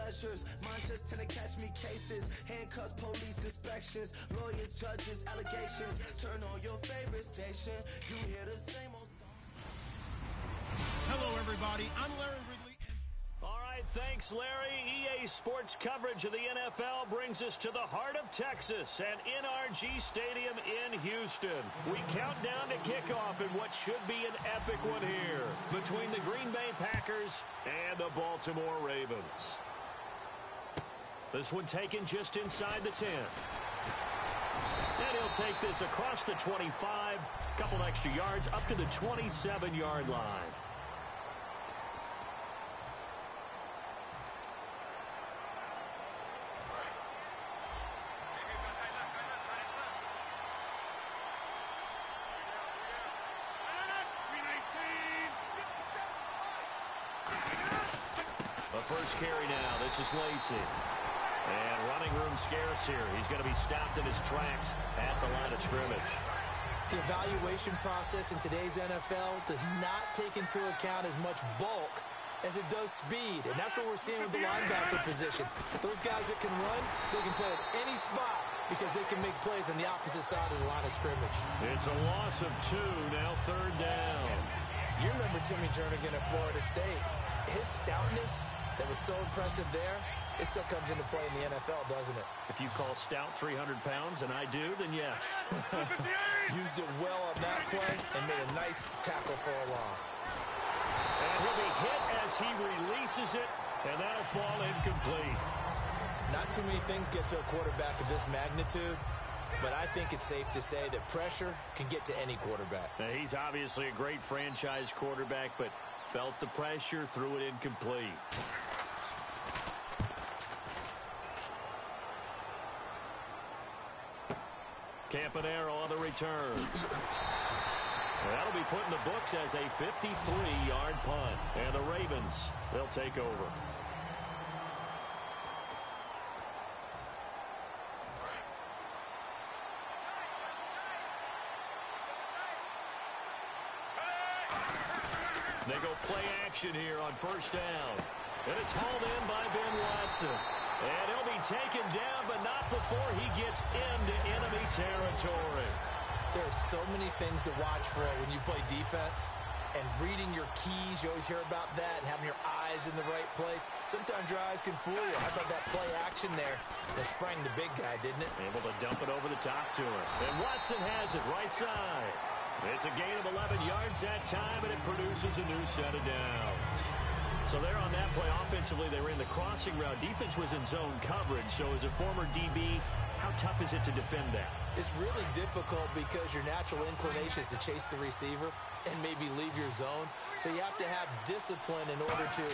pressures. Mine just tend to catch me cases. Handcuffs, police inspections, lawyers, judges, allegations. Turn on your favorite station. You hear the same old song. Hello, everybody. I'm Larry Ridley. All right, thanks, Larry. EA Sports coverage of the NFL brings us to the heart of Texas at NRG Stadium in Houston. We count down to kickoff in what should be an epic one here between the Green Bay Packers and the Baltimore Ravens. This one taken just inside the 10. And he'll take this across the 25, couple extra yards up to the 27-yard line. First carry now. This is Lacy. And running room scarce here. He's going to be stopped in his tracks at the line of scrimmage. The evaluation process in today's NFL does not take into account as much bulk as it does speed. And that's what we're seeing with the linebacker position. Those guys that can run, they can play at any spot because they can make plays on the opposite side of the line of scrimmage. It's a loss of 2, now third down. You remember Timmy Jernigan at Florida State. His stoutness that was so impressive there, it still comes into play in the NFL, doesn't it? If you call stout 300 pounds, and I do, then yes. Used it well on that play and made a nice tackle for a loss. And he'll be hit as he releases it, and that'll fall incomplete. Not too many things get to a quarterback of this magnitude, but I think it's safe to say that pressure can get to any quarterback. Now, he's obviously a great franchise quarterback, but felt the pressure, threw it incomplete. Campanaro on the return. That'll be put in the books as a 53-yard punt. And the Ravens, they'll take over. They go play action here on first down. And it's hauled in by Ben Watson. And he'll be taken down, but not before he gets into enemy territory. There are so many things to watch for when you play defense. And reading your keys, you always hear about that, and having your eyes in the right place. Sometimes your eyes can fool you. How about that play action there that sprang the big guy, didn't it? Able to dump it over the top to him. And Watson has it right side. It's a gain of 11 yards that time, and it produces a new set of downs. So there on that play, offensively, they were in the crossing route. Defense was in zone coverage. So as a former DB, how tough is it to defend that? It's really difficult because your natural inclination is to chase the receiver and maybe leave your zone. So you have to have discipline in order to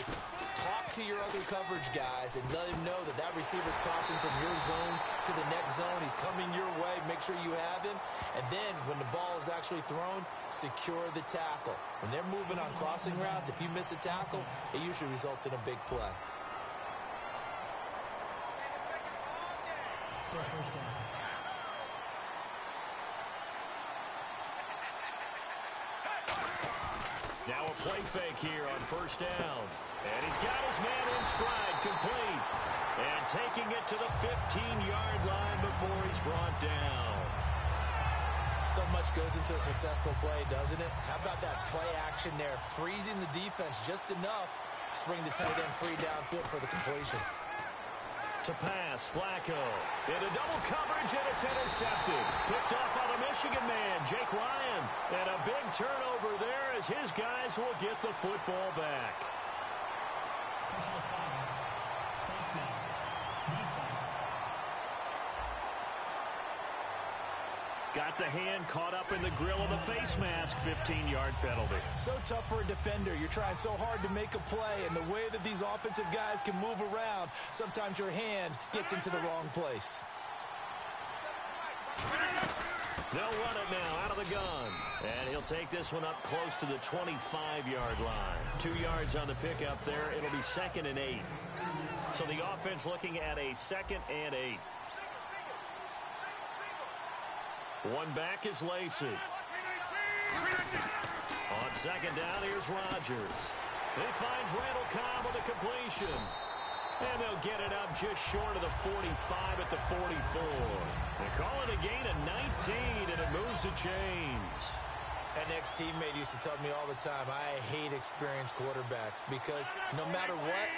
talk to your other coverage guys and let him know that that receiver's crossing from your zone to the next zone. He's coming your way. Make sure you have him. And then when the ball is actually thrown, secure the tackle. When they're moving on crossing routes, if you miss a tackle, it usually results in a big play. First down. Now a play fake here on first down. And he's got his man in stride, complete. And taking it to the 15-yard line before he's brought down. So much goes into a successful play, doesn't it? How about that play action there? Freezing the defense just enough to bring the tight end free downfield for the completion. To pass, Flacco. Into double coverage, and it's intercepted. Picked up by the Michigan man, Jake Ryan. And a big turnover there as his guys will get the football back. Personal foul. Face mask. Defense. Got the hand caught up in the grill of the face mask. 15-yard penalty. So tough for a defender. You're trying so hard to make a play, and the way that these offensive guys can move around, sometimes your hand gets into the wrong place. They'll run it now out of the gun. And he'll take this one up close to the 25-yard line. 2 yards on the pickup there. It'll be 2nd and 8. So the offense looking at a 2nd and 8. One back is Lacy. On second down, here's Rodgers. He finds Randall Cobb with a completion. And they'll get it up just short of the 45 at the 44. They call it a gain of 19, and it moves the chains. An ex-teammate used to tell me all the time, I hate experienced quarterbacks because no matter what,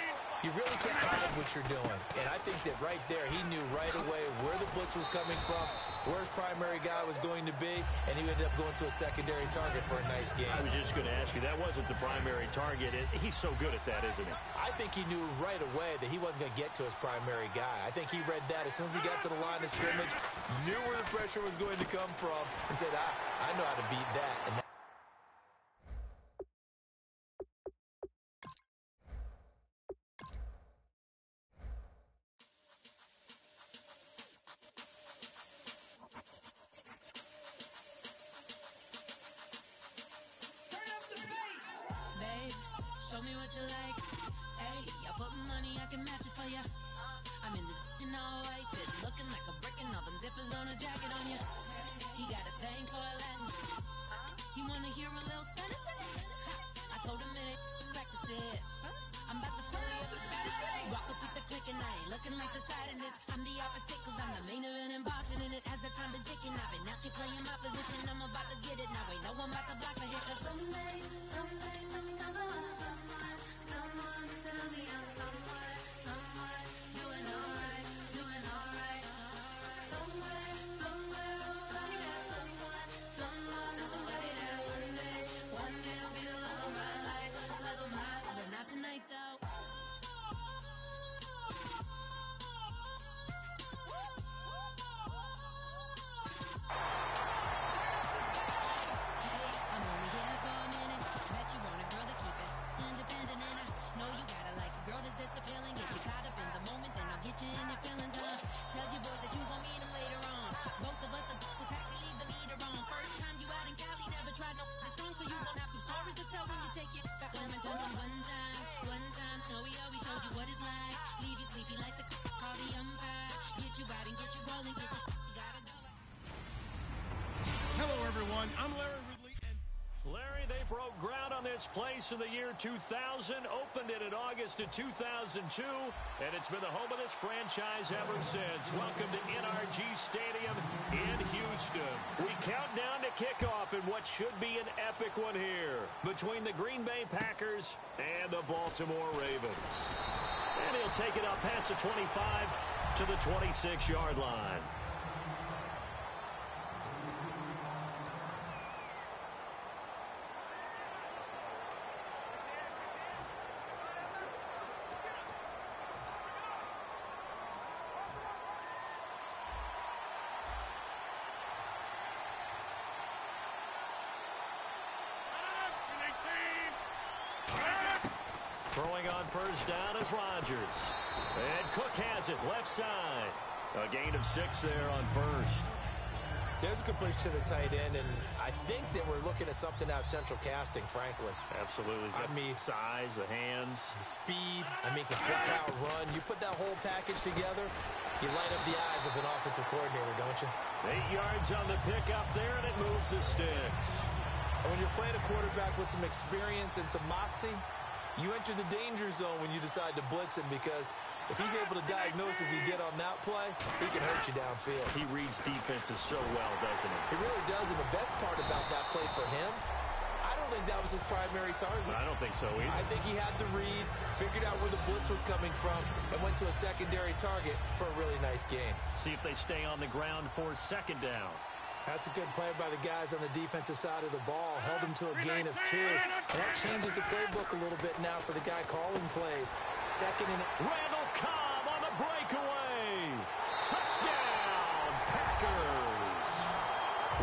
you really can't hide what you're doing. And I think that right there, he knew right away where the blitz was coming from, where his primary guy was going to be, and he ended up going to a secondary target for a nice game. I was just going to ask you, that wasn't the primary target. He's so good at that, isn't he? I think he knew right away that he wasn't going to get to his primary guy. I think he read that as soon as he got to the line of scrimmage, knew where the pressure was going to come from, and said, I know how to beat that. And show me what you like. Hey, I put money, I can match it for ya. I'm in this all white fit, looking like a brick and all them zippers on a jacket on ya. He got a thing for a Latin. He wanna hear a little Spanish? I told him it ain't practice it. I'm about to fill you up with Spanish. Walk up with the click and I ain't looking like the side in this. I'm the opposite cause I'm the main event in boxing and it has the time been ticking. I've been out here playing my position, I'm about to get it. Now ain't no one about to block the hit cause someday I'm come on. Someone tell me I'm someone doing alright. Somewhere, somebody that somebody that one day will be the love of my life, but not tonight though. Hey, I'm only here for a minute. Bet you want a girl to keep it independent, and I know you gotta like a girl that's this appealing. Get you caught up in the moment, then I'll get you in your feelings. Tell your boys that you gon' meet them later on. Both of us are so taxi, leave the meter on. First time you out in Cali, never tried no strong, so you gon' have some stories to tell when you take it back home and tell them one time, Snowy always showed you what it's like. Leave you sleepy like the call the umpire. Get you out and get you rolling, get you gotta go. Hello, everyone. I'm Larry Ridley. Larry, they broke ground on this place in the year 2000, opened it in August of 2002, and it's been the home of this franchise ever since. Welcome to NRG Stadium in Houston. We count down to kickoff in what should be an epic one here between the Green Bay Packers and the Baltimore Ravens. And he'll take it up past the 25 to the 26-yard line. Throwing on first down is Rodgers. And Cook has it left side. A gain of 6 there on first. there's a completion to the tight end, and I think that we're looking at something out of central casting, frankly. Absolutely. I mean, size, the hands. The speed. I mean, can flat out run. You put that whole package together, you light up the eyes of an offensive coordinator, don't you? 8 yards on the pickup there, and it moves the sticks. And when you're playing a quarterback with some experience and some moxie, you enter the danger zone when you decide to blitz him, because if he's able to diagnose as he did on that play, he can hurt you downfield. He reads defenses so well, doesn't he? He really does, and the best part about that play for him, I don't think that was his primary target. I don't think so either. I think he had the read, figured out where the blitz was coming from, and went to a secondary target for a really nice game. See if they stay on the ground for second down. That's a good play by the guys on the defensive side of the ball. Held him to a gain of 2. And that changes the playbook a little bit now for the guy calling plays. Second and... Randall Cobb on the breakaway. Touchdown, Packers.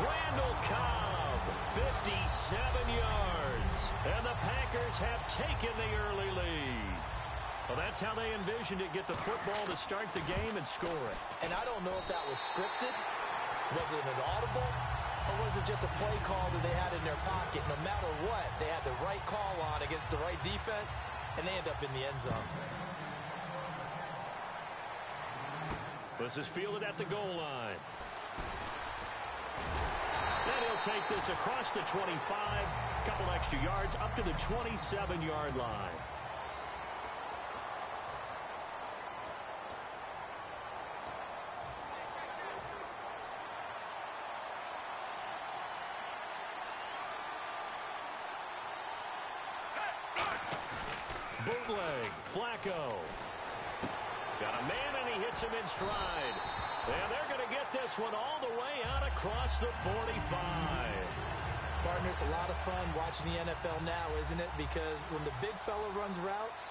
Randall Cobb, 57 yards. And the Packers have taken the early lead. Well, that's how they envisioned it, get the football to start the game and score it. And I don't know if that was scripted. Was it an audible, or was it just a play call that they had in their pocket? No matter what, they had the right call on against the right defense, and they end up in the end zone. This is fielded at the goal line. Then he'll take this across the 25, couple extra yards, up to the 27-yard line. bootleg. Flacco. Got a man, and he hits him in stride. And they're going to get this one all the way out across the 45. Partner, it's a lot of fun watching the NFL now, isn't it? Because when the big fella runs routes,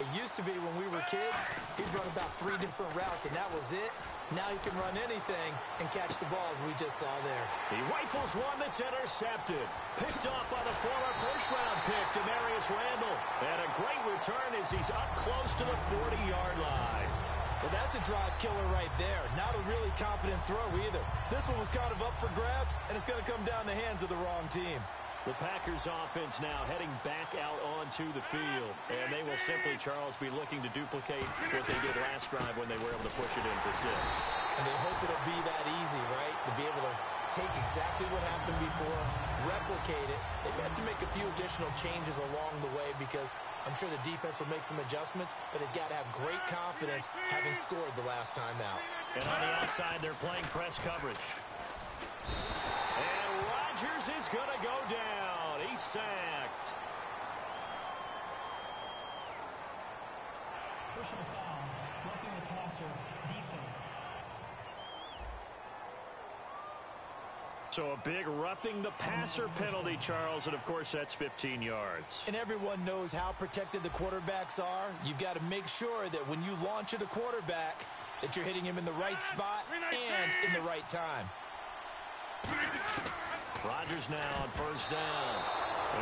it used to be when we were kids, he'd run about 3 different routes, and that was it. Now he can run anything and catch the ball, as we just saw there. He rifles one that's intercepted. Picked off by the former first-round pick, Demarius Randall. And a great return as he's up close to the 40-yard line. Well, that's a drive killer right there. Not a really confident throw either. This one was kind of up for grabs, and it's going to come down the hands of the wrong team. The Packers offense now heading back out onto the field. And they will simply, Charles, be looking to duplicate what they did last drive when they were able to push it in for 6. And they hope it'll be that easy, right? To be able to take exactly what happened before, replicate it. They have to make a few additional changes along the way because I'm sure the defense will make some adjustments, but they've got to have great confidence having scored the last time out. And on the outside, they're playing press coverage. And Rodgers is going to go down. He's sacked. Personal foul. Roughing the passer. Defense. So a big roughing the passer penalty, Charles, and of course that's 15 yards. And everyone knows how protected the quarterbacks are. You've got to make sure that when you launch at a quarterback that you're hitting him in the right spot and in the right time. Rodgers now on first down.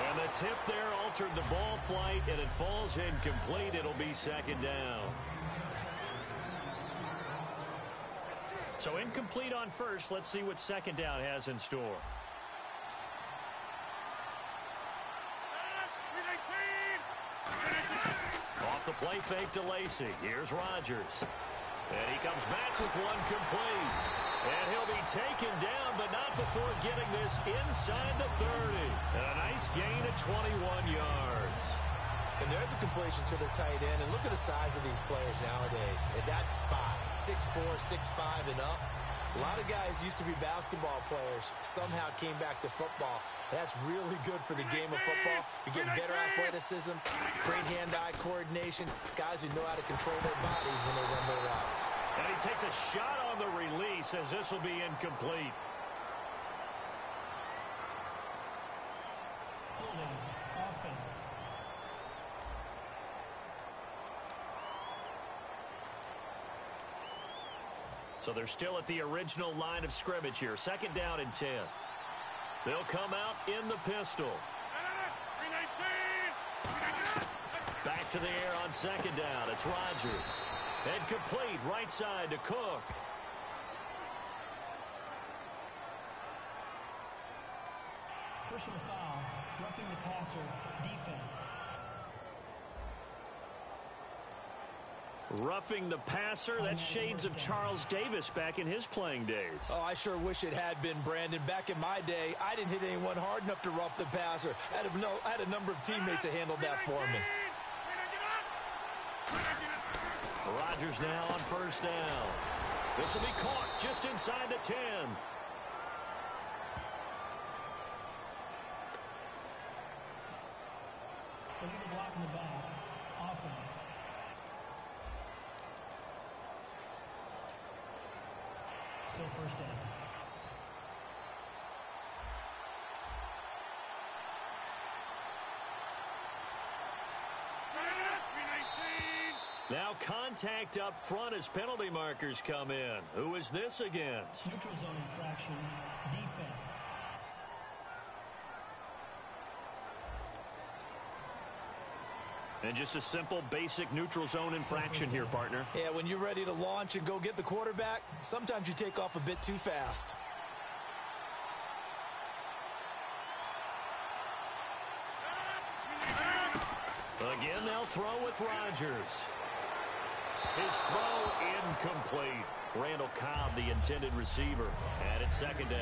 And the tip there altered the ball flight, and it falls incomplete. It'll be second down. So incomplete on first. Let's see what second down has in store. Off the play fake to Lacy. Here's Rodgers. And he comes back with one complete. And he'll be taken down, but not before getting this inside the 30. And a nice gain of 21 yards. And there's a completion to the tight end. And look at the size of these players nowadays. At that spot, 6'4", 6'5", and up. A lot of guys used to be basketball players, somehow came back to football. That's really good for the game of football. You're getting better athleticism, great hand-eye coordination, guys who know how to control their bodies when they run their routes. And he takes a shot on the release as this will be incomplete. Holding. Offense. So they're still at the original line of scrimmage here. Second down and 10. They'll come out in the pistol. Back to the air on second down. It's Rodgers. And complete right side to Cook. Personal foul. Roughing the passer. Defense. Roughing the passer. That's shades of Charles Davis back in his playing days. Oh, I sure wish it had been, Brandon. Back in my day, I didn't hit anyone hard enough to rough the passer. I had a number of teammates that handled that for me. Rodgers now on first down. This will be caught just inside the 10. Illegal block in the back. Offense. Still first down. Now contact up front as penalty markers come in. Who is this against? Neutral zone infraction. Defense. And just a simple, basic neutral zone infraction here, partner. Yeah, when you're ready to launch and go get the quarterback, sometimes you take off a bit too fast. Again, they'll throw with Rodgers. His throw incomplete. Randall Cobb, the intended receiver, and it's second down.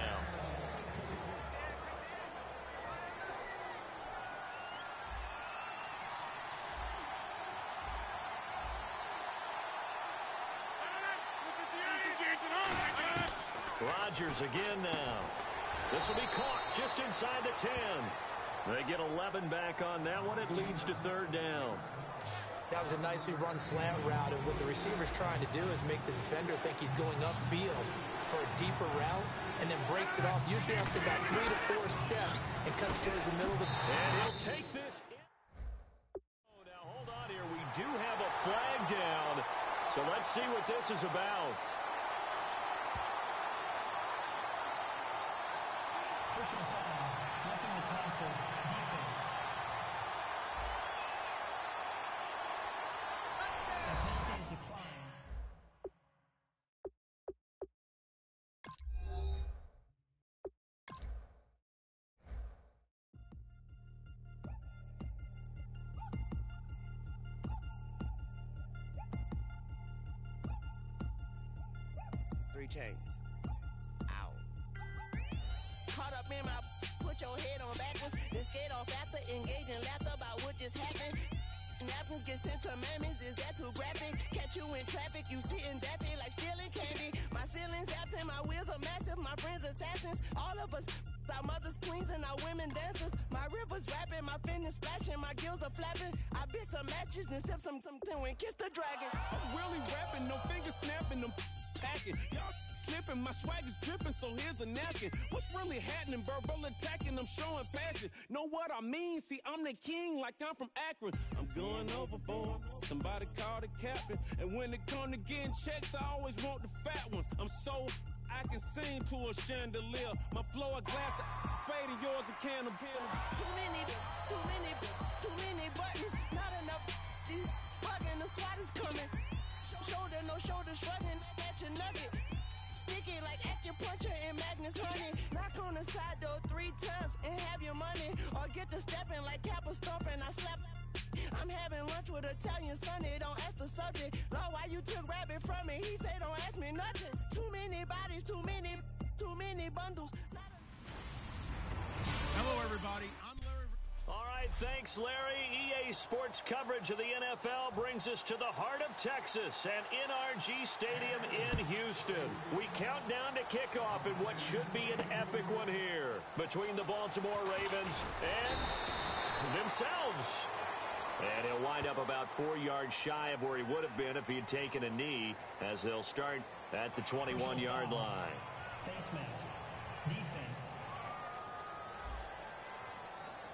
Rodgers again now. This will be caught just inside the 10. They get 11 back on that one. It leads to third down. That was a nicely run slant route, and what the receiver's trying to do is make the defender think he's going upfield for a deeper route, and then breaks it off, usually after about 3 to 4 steps, and cuts towards the middle of the... And he'll take this in. Oh, now hold on here. We do have a flag down, so let's see what this is about. Personal foul, roughing the passer, defense. The penalty is declined. Three chains. Ow. Caught up in my, put your head on backwards, then skate off after engaging laughter about what just happened. Napkins get sent to mammies, is that too graphic? Catch you in traffic, you sitting daffy like stealing candy. My ceiling's absent, my wheels are massive, my friends assassins. All of us, our mothers queens and our women dancers. My rivers rapping, my fingers splashing, my gills are flapping. I bit some matches, then sip some and kiss the dragon. I'm really rapping, no fingers snapping, I'm packing. Y'all slipping, my swag is dripping, so here's a napkin. What's really happening? Verbal attacking, I'm showing passion. Know what I mean? See, I'm the king like I'm from Akron. I'm going overboard, somebody call the captain. And when it come to getting checks, I always want the fat ones. I'm so I can sing to a chandelier. My flow a glass of spade and yours a can of Too many buttons, not enough. These bugging, the SWAT is coming. Shoulder, no shoulder shrugging at your nugget. Sticky like acupuncture and Magnus honey. Knock on the side door 3 times and have your money. Or get to stepping like Kappa stomping. I slap. I'm having lunch with Italian Sonny. Don't ask the subject. Lord, why you took rabbit from me? He say don't ask me nothing. Too many bodies, too many bundles. Hello, everybody. I'm Larry. All right, thanks, Larry. EA Sports coverage of the NFL brings us to the heart of Texas and NRG Stadium in Houston. We count down to kickoff in what should be an epic one here between the Baltimore Ravens and themselves. And he'll wind up about 4 yards shy of where he would have been if he had taken a knee, as they'll start at the 21-yard line. Face mask, defense.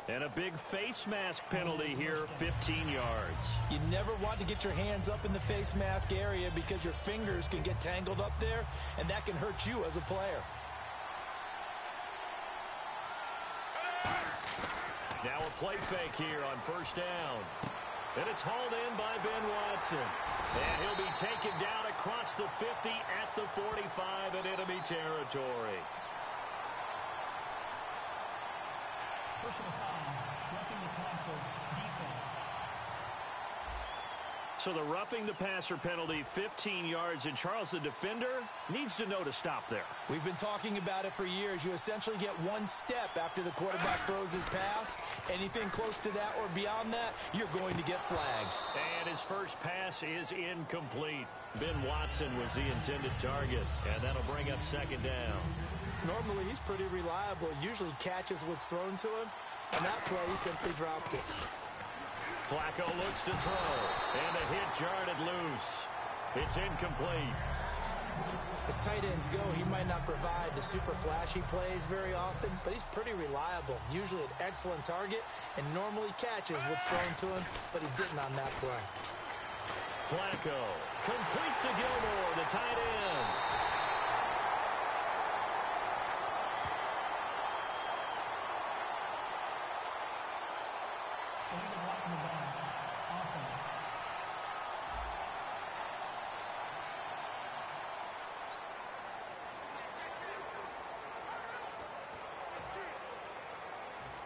And a big face mask penalty here, 15 yards. You never want to get your hands up in the face mask area because your fingers can get tangled up there, and that can hurt you as a player. Now a play fake here on first down. And it's hauled in by Ben Watson. And he'll be taken down across the 50 at the 45 in enemy territory. Personal foul, roughing the passer, defense. So the roughing the passer penalty, 15 yards, and Charles, the defender, needs to know to stop there. We've been talking about it for years. You essentially get 1 step after the quarterback throws his pass. Anything close to that or beyond that, you're going to get flags. And his first pass is incomplete. Ben Watson was the intended target, and that'll bring up second down. Normally, he's pretty reliable. Usually catches what's thrown to him. On that play, he simply dropped it. Flacco looks to throw, and a hit jarred it loose. It's incomplete. As tight ends go, he might not provide the super flashy plays very often, but he's pretty reliable. Usually an excellent target, and normally catches what's thrown to him, but he didn't on that play. Flacco, complete to Gilmore, the tight end.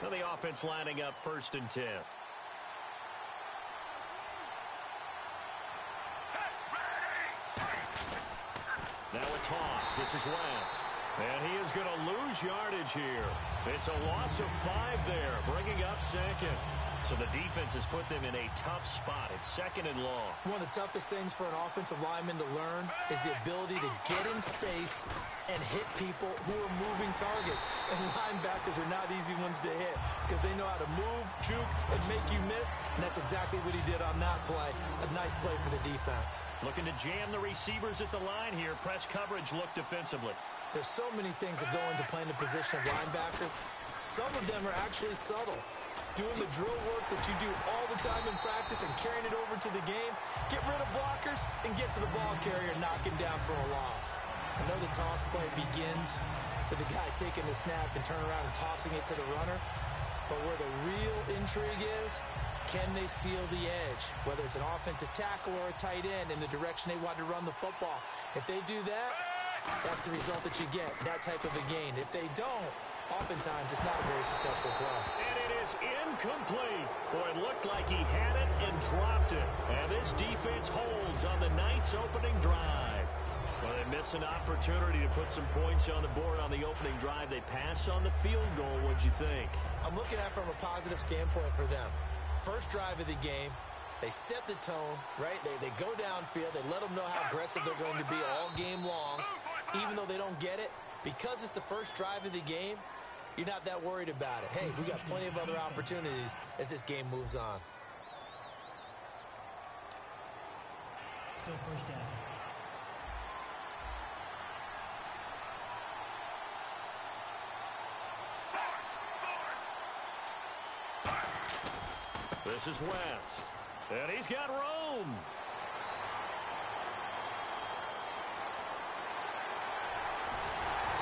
Now the offense lining up 1st and 10. Now a toss. This is West. And he is going to lose yardage here. It's a loss of 5 there, bringing up second. So the defense has put them in a tough spot. It's 2nd and long. One of the toughest things for an offensive lineman to learn is the ability to get in space and hit people who are moving targets. And linebackers are not easy ones to hit because they know how to move, juke, and make you miss. And that's exactly what he did on that play. A nice play for the defense. Looking to jam the receivers at the line here. Press coverage look defensively. There's so many things that go into playing the position of linebacker. Some of them are actually subtle. Doing the drill work that you do all the time in practice and carrying it over to the game. Get rid of blockers and get to the ball carrier and knock him down for a loss. I know the toss play begins with the guy taking the snap and turning around and tossing it to the runner. But where the real intrigue is, can they seal the edge? Whether it's an offensive tackle or a tight end in the direction they want to run the football. If they do that, that's the result that you get, that type of a gain. If they don't, oftentimes it's not a very successful play. And it is incomplete. Boy, it looked like he had it and dropped it. And this defense holds on the night's opening drive. Well, they miss an opportunity to put some points on the board on the opening drive. They pass on the field goal. What'd you think? I'm looking at it from a positive standpoint for them. First drive of the game, they set the tone, right? They go downfield. They let them know how aggressive they're going to be all game long. Even though they don't get it, because it's the first drive of the game, you're not that worried about it. Hey, we got plenty of other opportunities as this game moves on. Still first down. This is West. And he's got room.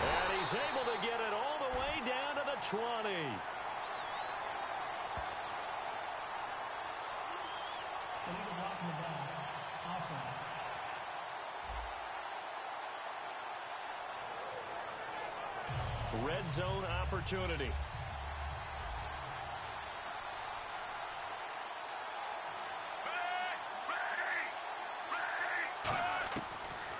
And he's able to get it all the way down to the 20. Illegal block in the back. Offense. Red zone opportunity.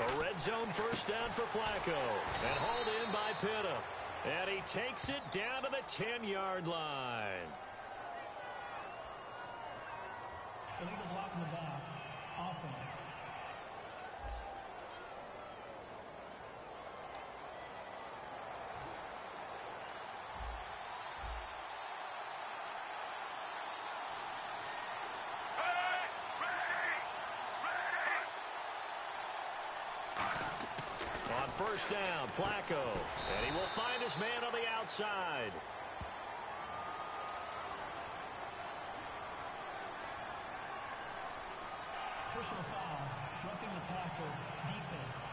A red zone first down for Flacco. And hauled in by Pitta. And he takes it down to the 10-yard line. Illegal block in the back. Offense. On first down, Flacco. And he will find his man on the outside. Personal foul. Roughing the passer. Defense.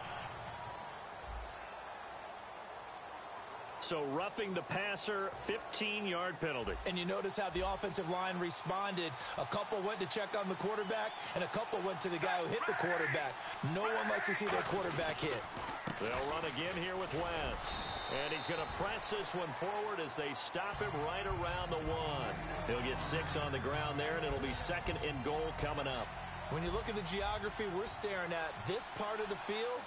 So roughing the passer, 15-yard penalty. And you notice how the offensive line responded. A couple went to check on the quarterback, and a couple went to the guy who hit the quarterback. No one likes to see their quarterback hit. They'll run again here with West. And he's going to press this one forward as they stop him right around the 1. He'll get 6 on the ground there, and it'll be 2nd and goal coming up. When you look at the geography we're staring at, this part of the field,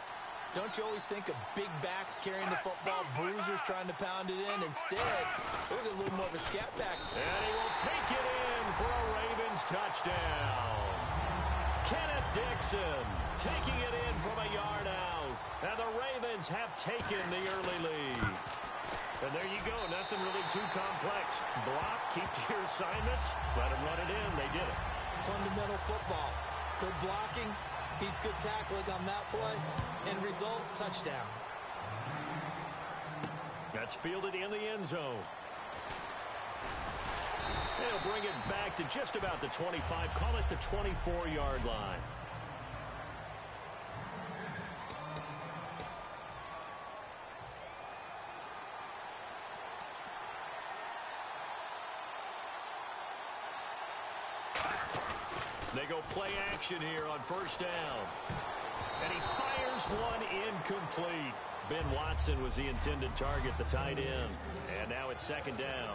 don't you always think of big backs carrying the football, bruisers trying to pound it in? Instead, look at a little more of a scat back. And he will take it in for a Ravens touchdown. Kenneth Dixon taking it in from a yard out. And the Ravens have taken the early lead. And there you go. Nothing really too complex. Block, keep to your assignments, let them run it in. They did it. Fundamental football. Good blocking. Beats good tackling on that play. End result, touchdown. That's fielded in the end zone. They'll bring it back to just about the 25. Call it the 24-yard line. They go play action here on first down. And he fires one incomplete. Ben Watson was the intended target, the tight end. And now it's 2nd down.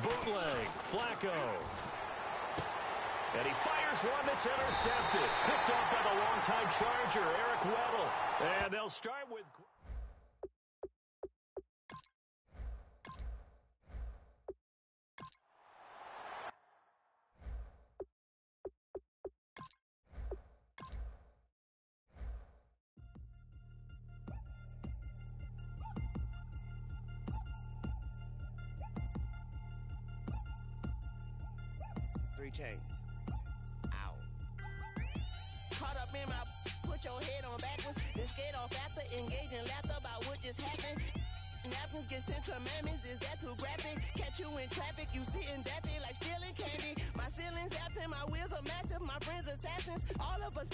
Bootleg, Flacco. And he fires one that's intercepted. Picked up by the longtime Charger, Eric Weddle. And they'll start with... 3 chains. Ow. Caught up in my, put your head on backwards, then skate off after, engaging laughter about what just happened. Napkins get sent to mammies, is that too graphic? Catch you in traffic, you sitting daffy like stealing candy. My ceiling's absent, my wheels are massive, my friends assassins. All of us,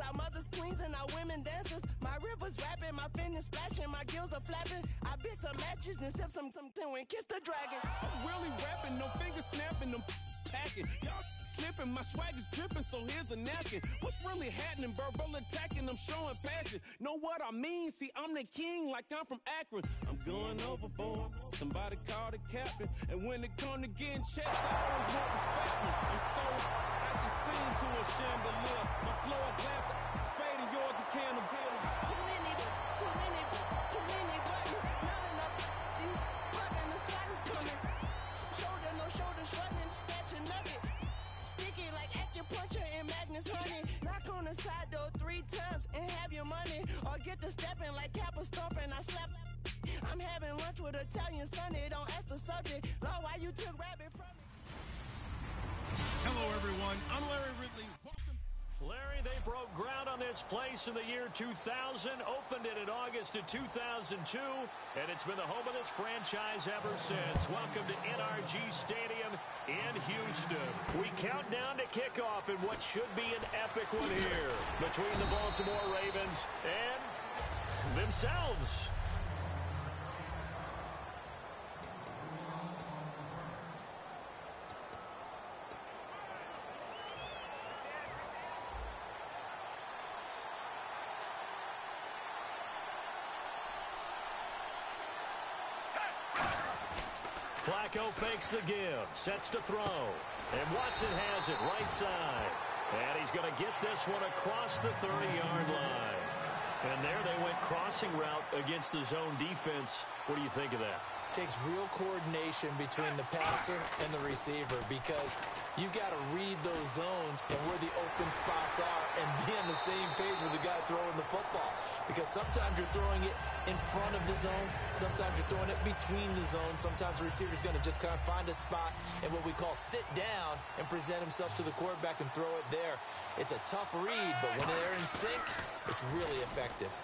our mothers queens and our women dancers. My rivers rapping, my fingers splashing, my gills are flapping. I bit some matches, then sip some and kiss the dragon. I'm really rapping, no fingers snapping, them packing. Y'all slipping, my swag is dripping, so here's a napkin. What's really happening? Verbal attacking, I'm showing passion. Know what I mean? See, I'm the king like I'm from Akron. I'm going overboard, somebody call the captain. And when it come to getting checks, I always want the fat one. I'm so, I can sing to a chandelier. My flow a glass of spade and yours a candle. Too many buttons, not enough. These buttons, the spot is coming. Shoulder, no shoulder shrugging, at your nugget. Sticky like acupuncture and Magnus honey. Knock on the side door 3 times and have your money. Or get to stepping like Kappa stomping. I slap. I'm having lunch with Italian Sunday. Don't ask the subject. Lord, why you took rabbit from me? Hello, everyone. I'm Larry Ridley. Welcome. Larry, they broke ground on this place in the year 2000, opened it in August of 2002, and it's been the home of this franchise ever since. Welcome to NRG Stadium in Houston. We count down to kickoff in what should be an epic one here between the Baltimore Ravens and themselves. Flacco fakes the give, sets to throw, and Watson has it right side. And he's going to get this one across the 30-yard line. And there they went crossing route against the zone defense. What do you think of that? Takes real coordination between the passer and the receiver because you've got to read those zones and where the open spots are and be on the same page with the guy throwing the football. Because sometimes you're throwing it in front of the zone. Sometimes you're throwing it between the zones. Sometimes the receiver's going to just kind of find a spot and what we call sit down and present himself to the quarterback and throw it there. It's a tough read, but when they're in sync, it's really effective.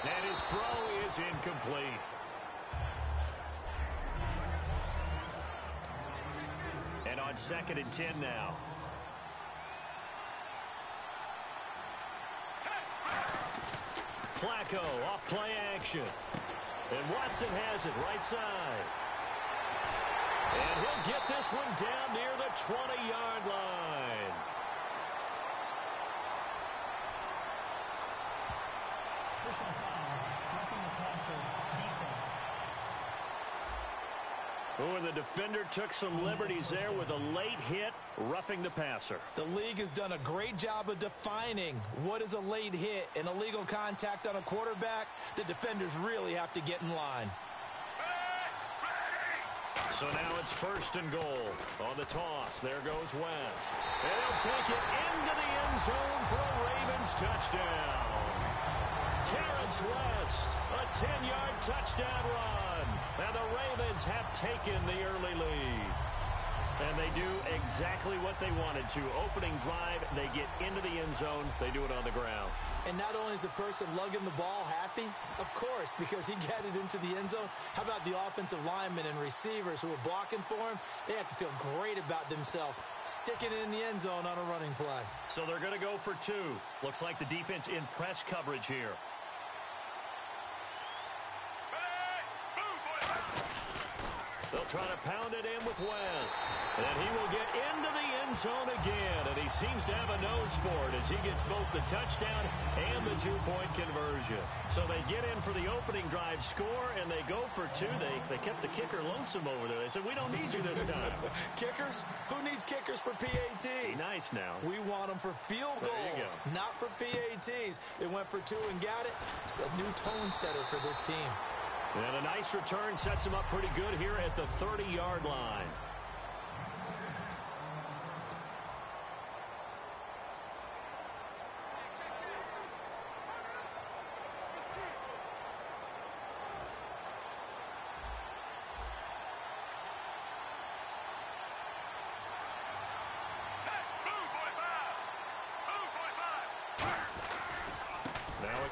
And his throw is incomplete. And on 2nd and 10 now. Flacco off play action. And Watson has it right side. And he'll get this one down near the 20-yard line. Personal foul, roughing the passer, defense. Oh, and the defender took some liberties there with a late hit, roughing the passer. The league has done a great job of defining what is a late hit. An illegal contact on a quarterback, the defenders really have to get in line. So now it's 1st and goal. On the toss, there goes West. And he'll take it into the end zone for a Ravens touchdown. Terrence West, a 10-yard touchdown run. And the Ravens have taken the early lead. And they do exactly what they wanted to. Opening drive, they get into the end zone. They do it on the ground. And not only is the person lugging the ball happy, of course, because he got it into the end zone. How about the offensive linemen and receivers who are blocking for him? They have to feel great about themselves, sticking it in the end zone on a running play. So they're going to go for 2. Looks like the defense in press coverage here. They'll try to pound it in with West. And he will get into the end zone again. And he seems to have a nose for it as he gets both the touchdown and the 2-point conversion. So they get in for the opening drive score, and they go for 2. They kept the kicker lonesome over there. They said, we don't need you this time. Kickers? Who needs kickers for PATs? Nice now. We want them for field goals, not for PATs. They went for 2 and got it. It's a new tone setter for this team. And a nice return sets him up pretty good here at the 30-yard line.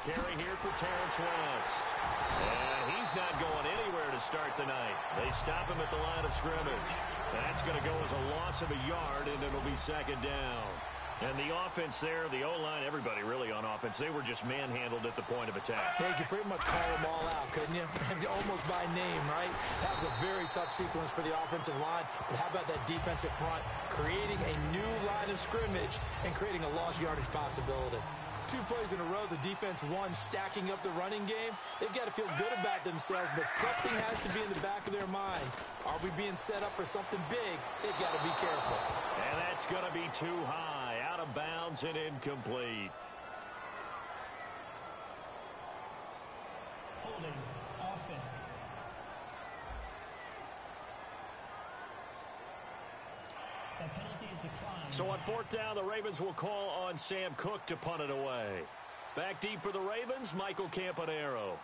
carry here for Terrence West. And he's not going anywhere to start the night. They stop him at the line of scrimmage. That's going to go as a loss of a yard, and it'll be second down. And the offense there, the O-line, everybody really on offense, they were just manhandled at the point of attack. Yeah, you could pretty much call them all out, couldn't you? Almost by name, right? That was a very tough sequence for the offensive line. But how about that defensive front creating a new line of scrimmage and creating a lost yardage possibility? 2 plays in a row, the defense won, stacking up the running game. They've got to feel good about themselves, but something has to be in the back of their minds. Are we being set up for something big? They've got to be careful. And that's going to be too high, out of bounds and incomplete. Holding offense. That penalty is declined. So on 4th down, the Ravens will call on Sam Cook to punt it away. Back deep for the Ravens, Michael Campanaro.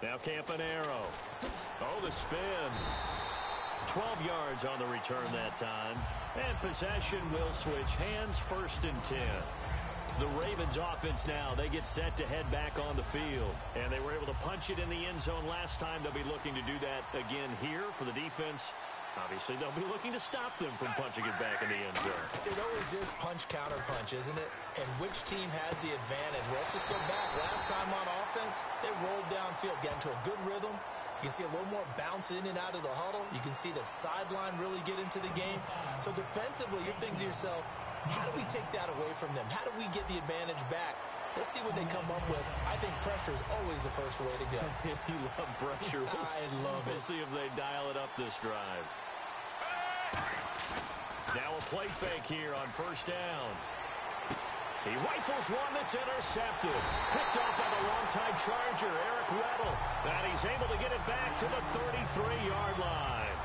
Now Campanaro. Oh, the spin. 12 yards on the return that time. And possession will switch hands, 1st and 10. The Ravens offense now, they get set to head back on the field. And they were able to punch it in the end zone last time. They'll be looking to do that again here for the defense. Obviously, they'll be looking to stop them from punching it back in the end zone. It always is punch-counter-punch, isn't it? And which team has the advantage? Well, let's just go back. Last time on offense, they rolled downfield, got into a good rhythm. You can see a little more bounce in and out of the huddle. You can see the sideline really get into the game. So defensively, you're thinking to yourself, how do we take that away from them? How do we get the advantage back? Let's see what they come up with. I think pressure is always the first way to go. You love pressure. I love it. We'll see if they dial it up this drive. Now a play fake here on 1st down. He rifles one that's intercepted. Picked off by the longtime Charger, Eric Weddle. And he's able to get it back to the 33-yard line.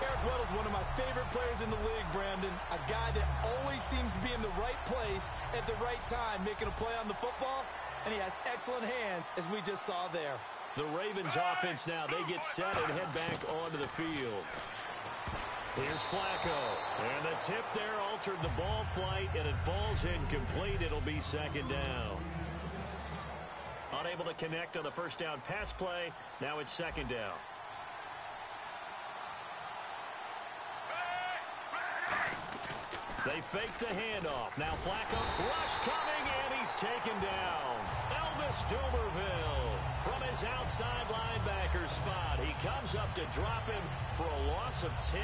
Eric Weddle's one of my favorite players in the league, Brandon. A guy that always seems to be in the right place at the right time, making a play on the football. And he has excellent hands, as we just saw there. The Ravens offense now, they get set and head back onto the field. Here's Flacco. And the tip there altered the ball flight, and it falls incomplete. It'll be 2nd down. Unable to connect on the 1st down pass play. Now it's 2nd down. They fake the handoff. Now Flacco. Rush coming, and he's taken down. Elvis Dumerville from his outside linebacker spot. He comes up to drop him for a loss of 10.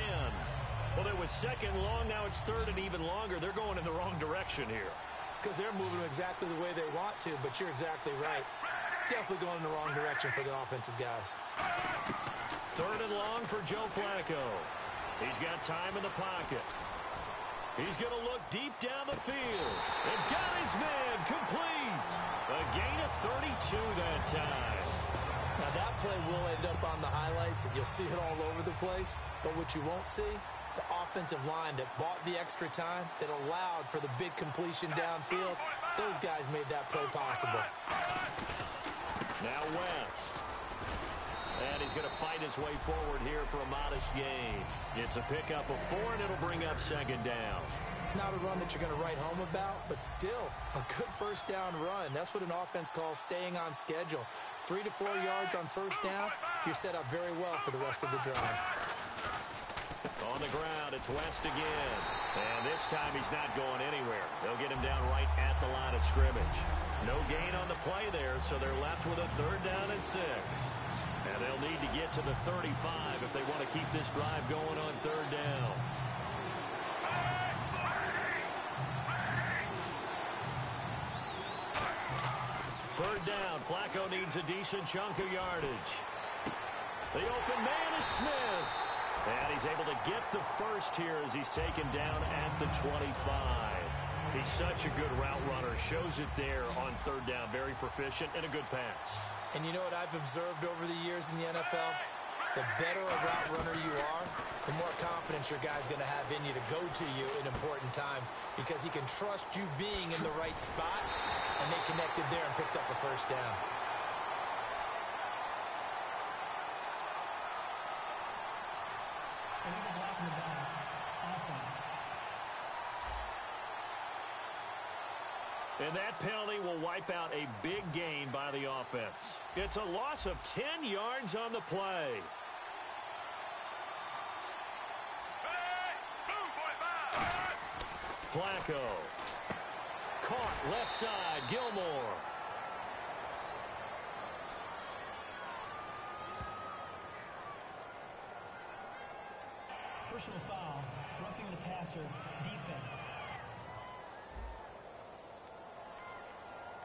Well, it was 2nd long. Now it's 3rd and even longer. They're going in the wrong direction here. Because they're moving exactly the way they want to, but you're exactly right. Definitely going in the wrong direction for the offensive guys. 3rd and long for Joe Flacco. He's got time in the pocket. He's going to look deep down the field. And got his man complete. A gain of 32 that time. Now that play will end up on the highlights, and you'll see it all over the place. But what you won't see, the offensive line that bought the extra time, that allowed for the big completion downfield, those guys made that play possible. Now West. And he's going to fight his way forward here for a modest gain. It's a pickup of 4, and it'll bring up 2nd down. Not a run that you're going to write home about, but still a good 1st down run. That's what an offense calls staying on schedule. 3 to 4 yards on 1st down, you're set up very well for the rest of the drive. On the ground, it's West again. And this time he's not going anywhere. They'll get him down right at the line of scrimmage. No gain on the play there, so they're left with a 3rd down and 6. And they'll need to get to the 35 if they want to keep this drive going on 3rd down. Third down, Flacco needs a decent chunk of yardage. The open man is Smith. And he's able to get the first here as he's taken down at the 25. He's such a good route runner. Shows it there on 3rd down. Very proficient and a good pass. And you know what I've observed over the years in the NFL? The better a route runner you are, the more confidence your guy's going to have in you to go to you in important times, because he can trust you being in the right spot, and they connected there and picked up a 1st down. And the back. Offense. And that penalty will wipe out a big gain by the offense. It's a loss of 10 yards on the play. Flacco. Caught left side, Gilmore. Personal foul, roughing the passer, defense.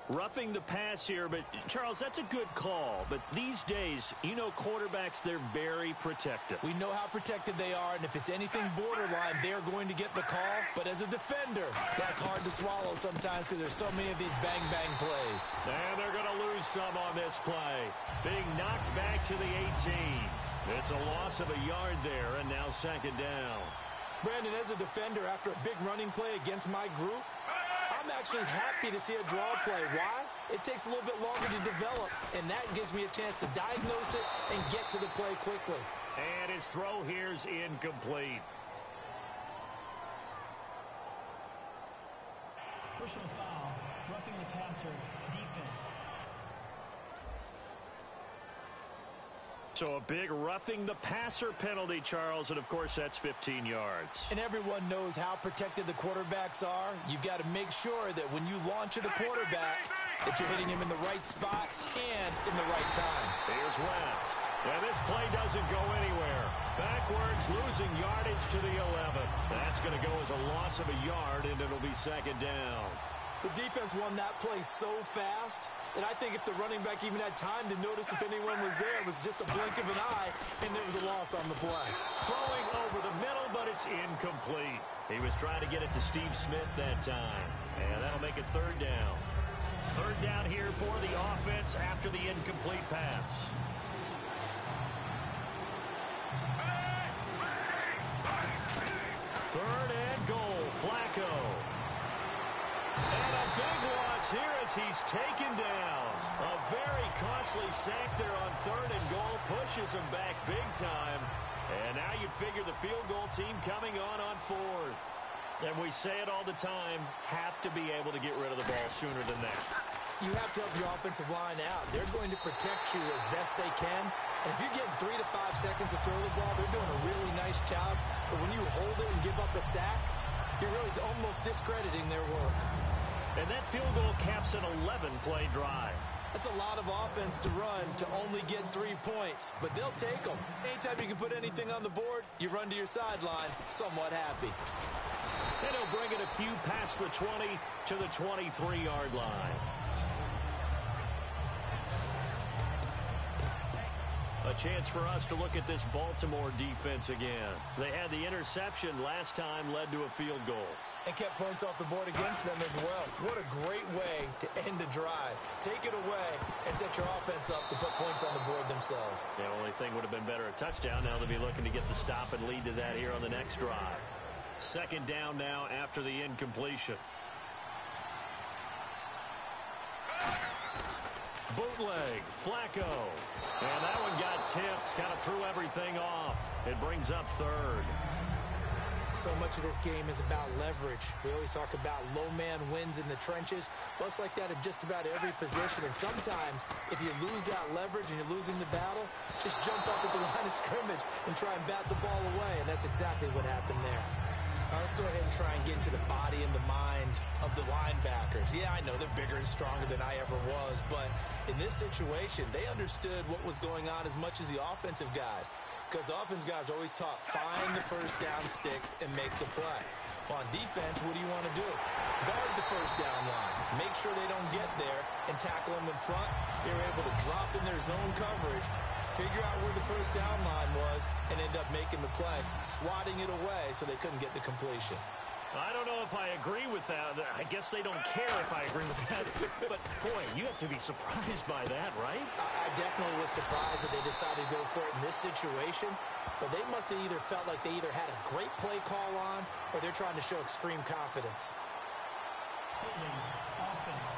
Roughing the pass here, but Charles, that's a good call. But these days, you know, quarterbacks, they're very protective. We know how protected they are, and if it's anything borderline, they're going to get the call. But as a defender, that's hard to swallow sometimes because there's so many of these bang-bang plays. And they're going to lose some on this play. Being knocked back to the 18. It's a loss of a yard there, and now second down. Brandon, as a defender, after a big running play against my group, I'm actually happy to see a draw play. Why? It takes a little bit longer to develop, and that gives me a chance to diagnose it and get to the play quickly. And his throw here's incomplete. Personal foul, roughing the passer, defense. So a big roughing the passer penalty, Charles, and of course that's 15 yards. And everyone knows how protected the quarterbacks are. You've got to make sure that when you launch at the quarterback, that you're hitting him in the right spot and in the right time. Here's West. And this play doesn't go anywhere. Backwards, losing yardage to the 11. That's going to go as a loss of a yard, and it'll be second down. The defense won that play so fast that I think if the running back even had time to notice if anyone was there, it was just a blink of an eye, and there was a loss on the play. Throwing over the middle, but it's incomplete. He was trying to get it to Steve Smith that time, and that'll make it third down. Third down here for the offense after the incomplete pass. Third and goal, Flacco. And a big loss here as he's taken down. A very costly sack there on third and goal pushes him back big time. And now you'd figure the field goal team coming on fourth. And we say it all the time, have to be able to get rid of the ball sooner than that. You have to help your offensive line out. They're going to protect you as best they can. And if you're getting 3 to 5 seconds to throw the ball, they're doing a really nice job. But when you hold it and give up a sack, you're really almost discrediting their work. And that field goal caps an 11-play drive. That's a lot of offense to run to only get 3 points, but they'll take them. Anytime you can put anything on the board, you run to your sideline somewhat happy. And he'll bring it a few past the 20 to the 23-yard line. A chance for us to look at this Baltimore defense again. They had the interception last time, led to a field goal. And kept points off the board against them as well. What a great way to end a drive. Take it away and set your offense up to put points on the board themselves. The only thing would have been better a touchdown. Now they'll be looking to get the stop and lead to that here on the next drive. Second down now after the incompletion. Bootleg, Flacco. And that one got tipped, kind of threw everything off. It brings up third. So much of this game is about leverage. We always talk about low man wins in the trenches. Well, it's like that in just about every position. And sometimes, if you lose that leverage and you're losing the battle, just jump up at the line of scrimmage and try and bat the ball away. And that's exactly what happened there. Let's go ahead and try and get into the body and the mind of the linebackers. Yeah, I know they're bigger and stronger than I ever was, but in this situation, they understood what was going on as much as the offensive guys, because the offensive guys are always taught, find the first down sticks and make the play. Well, on defense, what do you want to do? Guard the first down line. Make sure they don't get there and tackle them in front. They were able to drop in their zone coverage, figure out where the first down line was, and end up making the play, swatting it away so they couldn't get the completion. I don't know if I agree with that. I guess they don't care if I agree with that. But, boy, you have to be surprised by that, right? I definitely was surprised that they decided to go for it in this situation. But they must have either felt like they either had a great play call on or they're trying to show extreme confidence. Holding, offense.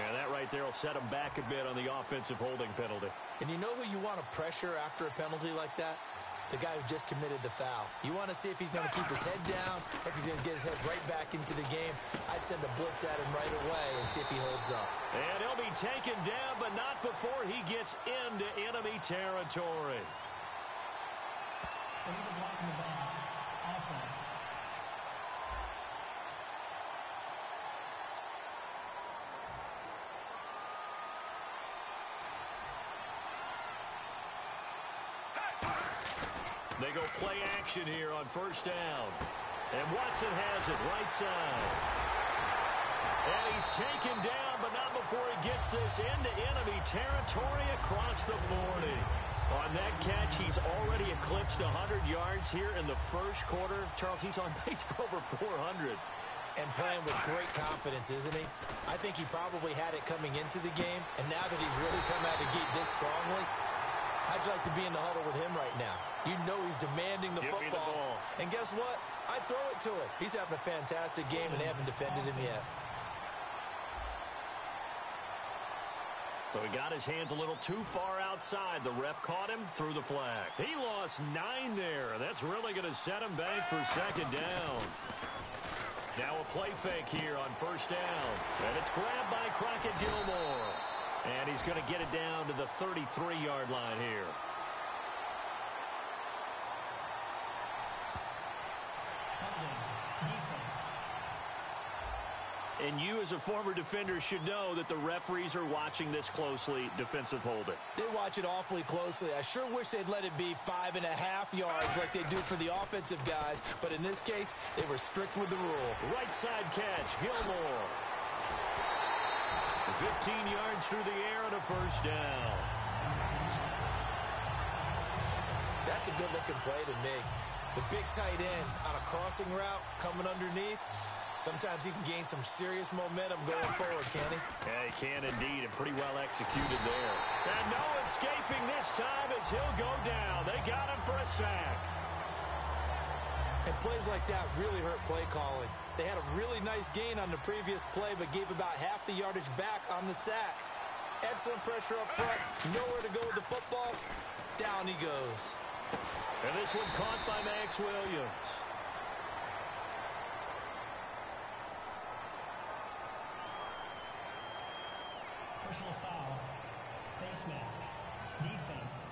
And that right there will set them back a bit on the offensive holding penalty. And you know who you want to pressure after a penalty like that? The guy who just committed the foul. You want to see if he's going to keep his head down, if he's going to get his head right back into the game. I'd send a blitz at him right away and see if he holds up. And he'll be taken down, but not before he gets into enemy territory. Illegal blocking the ball. Offense. They go play action here on first down. And Watson has it right side. And he's taken down, but not before he gets this into enemy territory across the 40. On that catch, he's already eclipsed 100 yards here in the first quarter. Charles, he's on pace for over 400. And playing with great confidence, isn't he? I think he probably had it coming into the game, and now that he's really come out of the gate this strongly, I'd like to be in the huddle with him right now. You know he's demanding the football. Me the ball. And guess what? I'd throw it to him. He's having a fantastic game, and they haven't defended him yet. So he got his hands a little too far outside. The ref caught him, threw the flag. He lost 9 there. That's really going to set him back for second down. Now a play fake here on first down. And it's grabbed by Crockett Gilmore. And he's going to get it down to the 33-yard line here. Defense. And you as a former defender should know that the referees are watching this closely, defensive holding. They watch it awfully closely. I sure wish they'd let it be 5.5 yards like they do for the offensive guys. But in this case, they were strict with the rule. Right side catch, Gilmore. 15 yards through the air and a first down. That's a good-looking play to me. The big tight end on a crossing route coming underneath. Sometimes he can gain some serious momentum going forward, can he? Yeah, he can indeed, and pretty well executed there. And no escaping this time as he'll go down. They got him for a sack. And plays like that really hurt play calling. They had a really nice gain on the previous play, but gave about half the yardage back on the sack. Excellent pressure up front. Nowhere to go with the football. Down he goes. And this one caught by Max Williams. Personal foul. Face mask. Defense.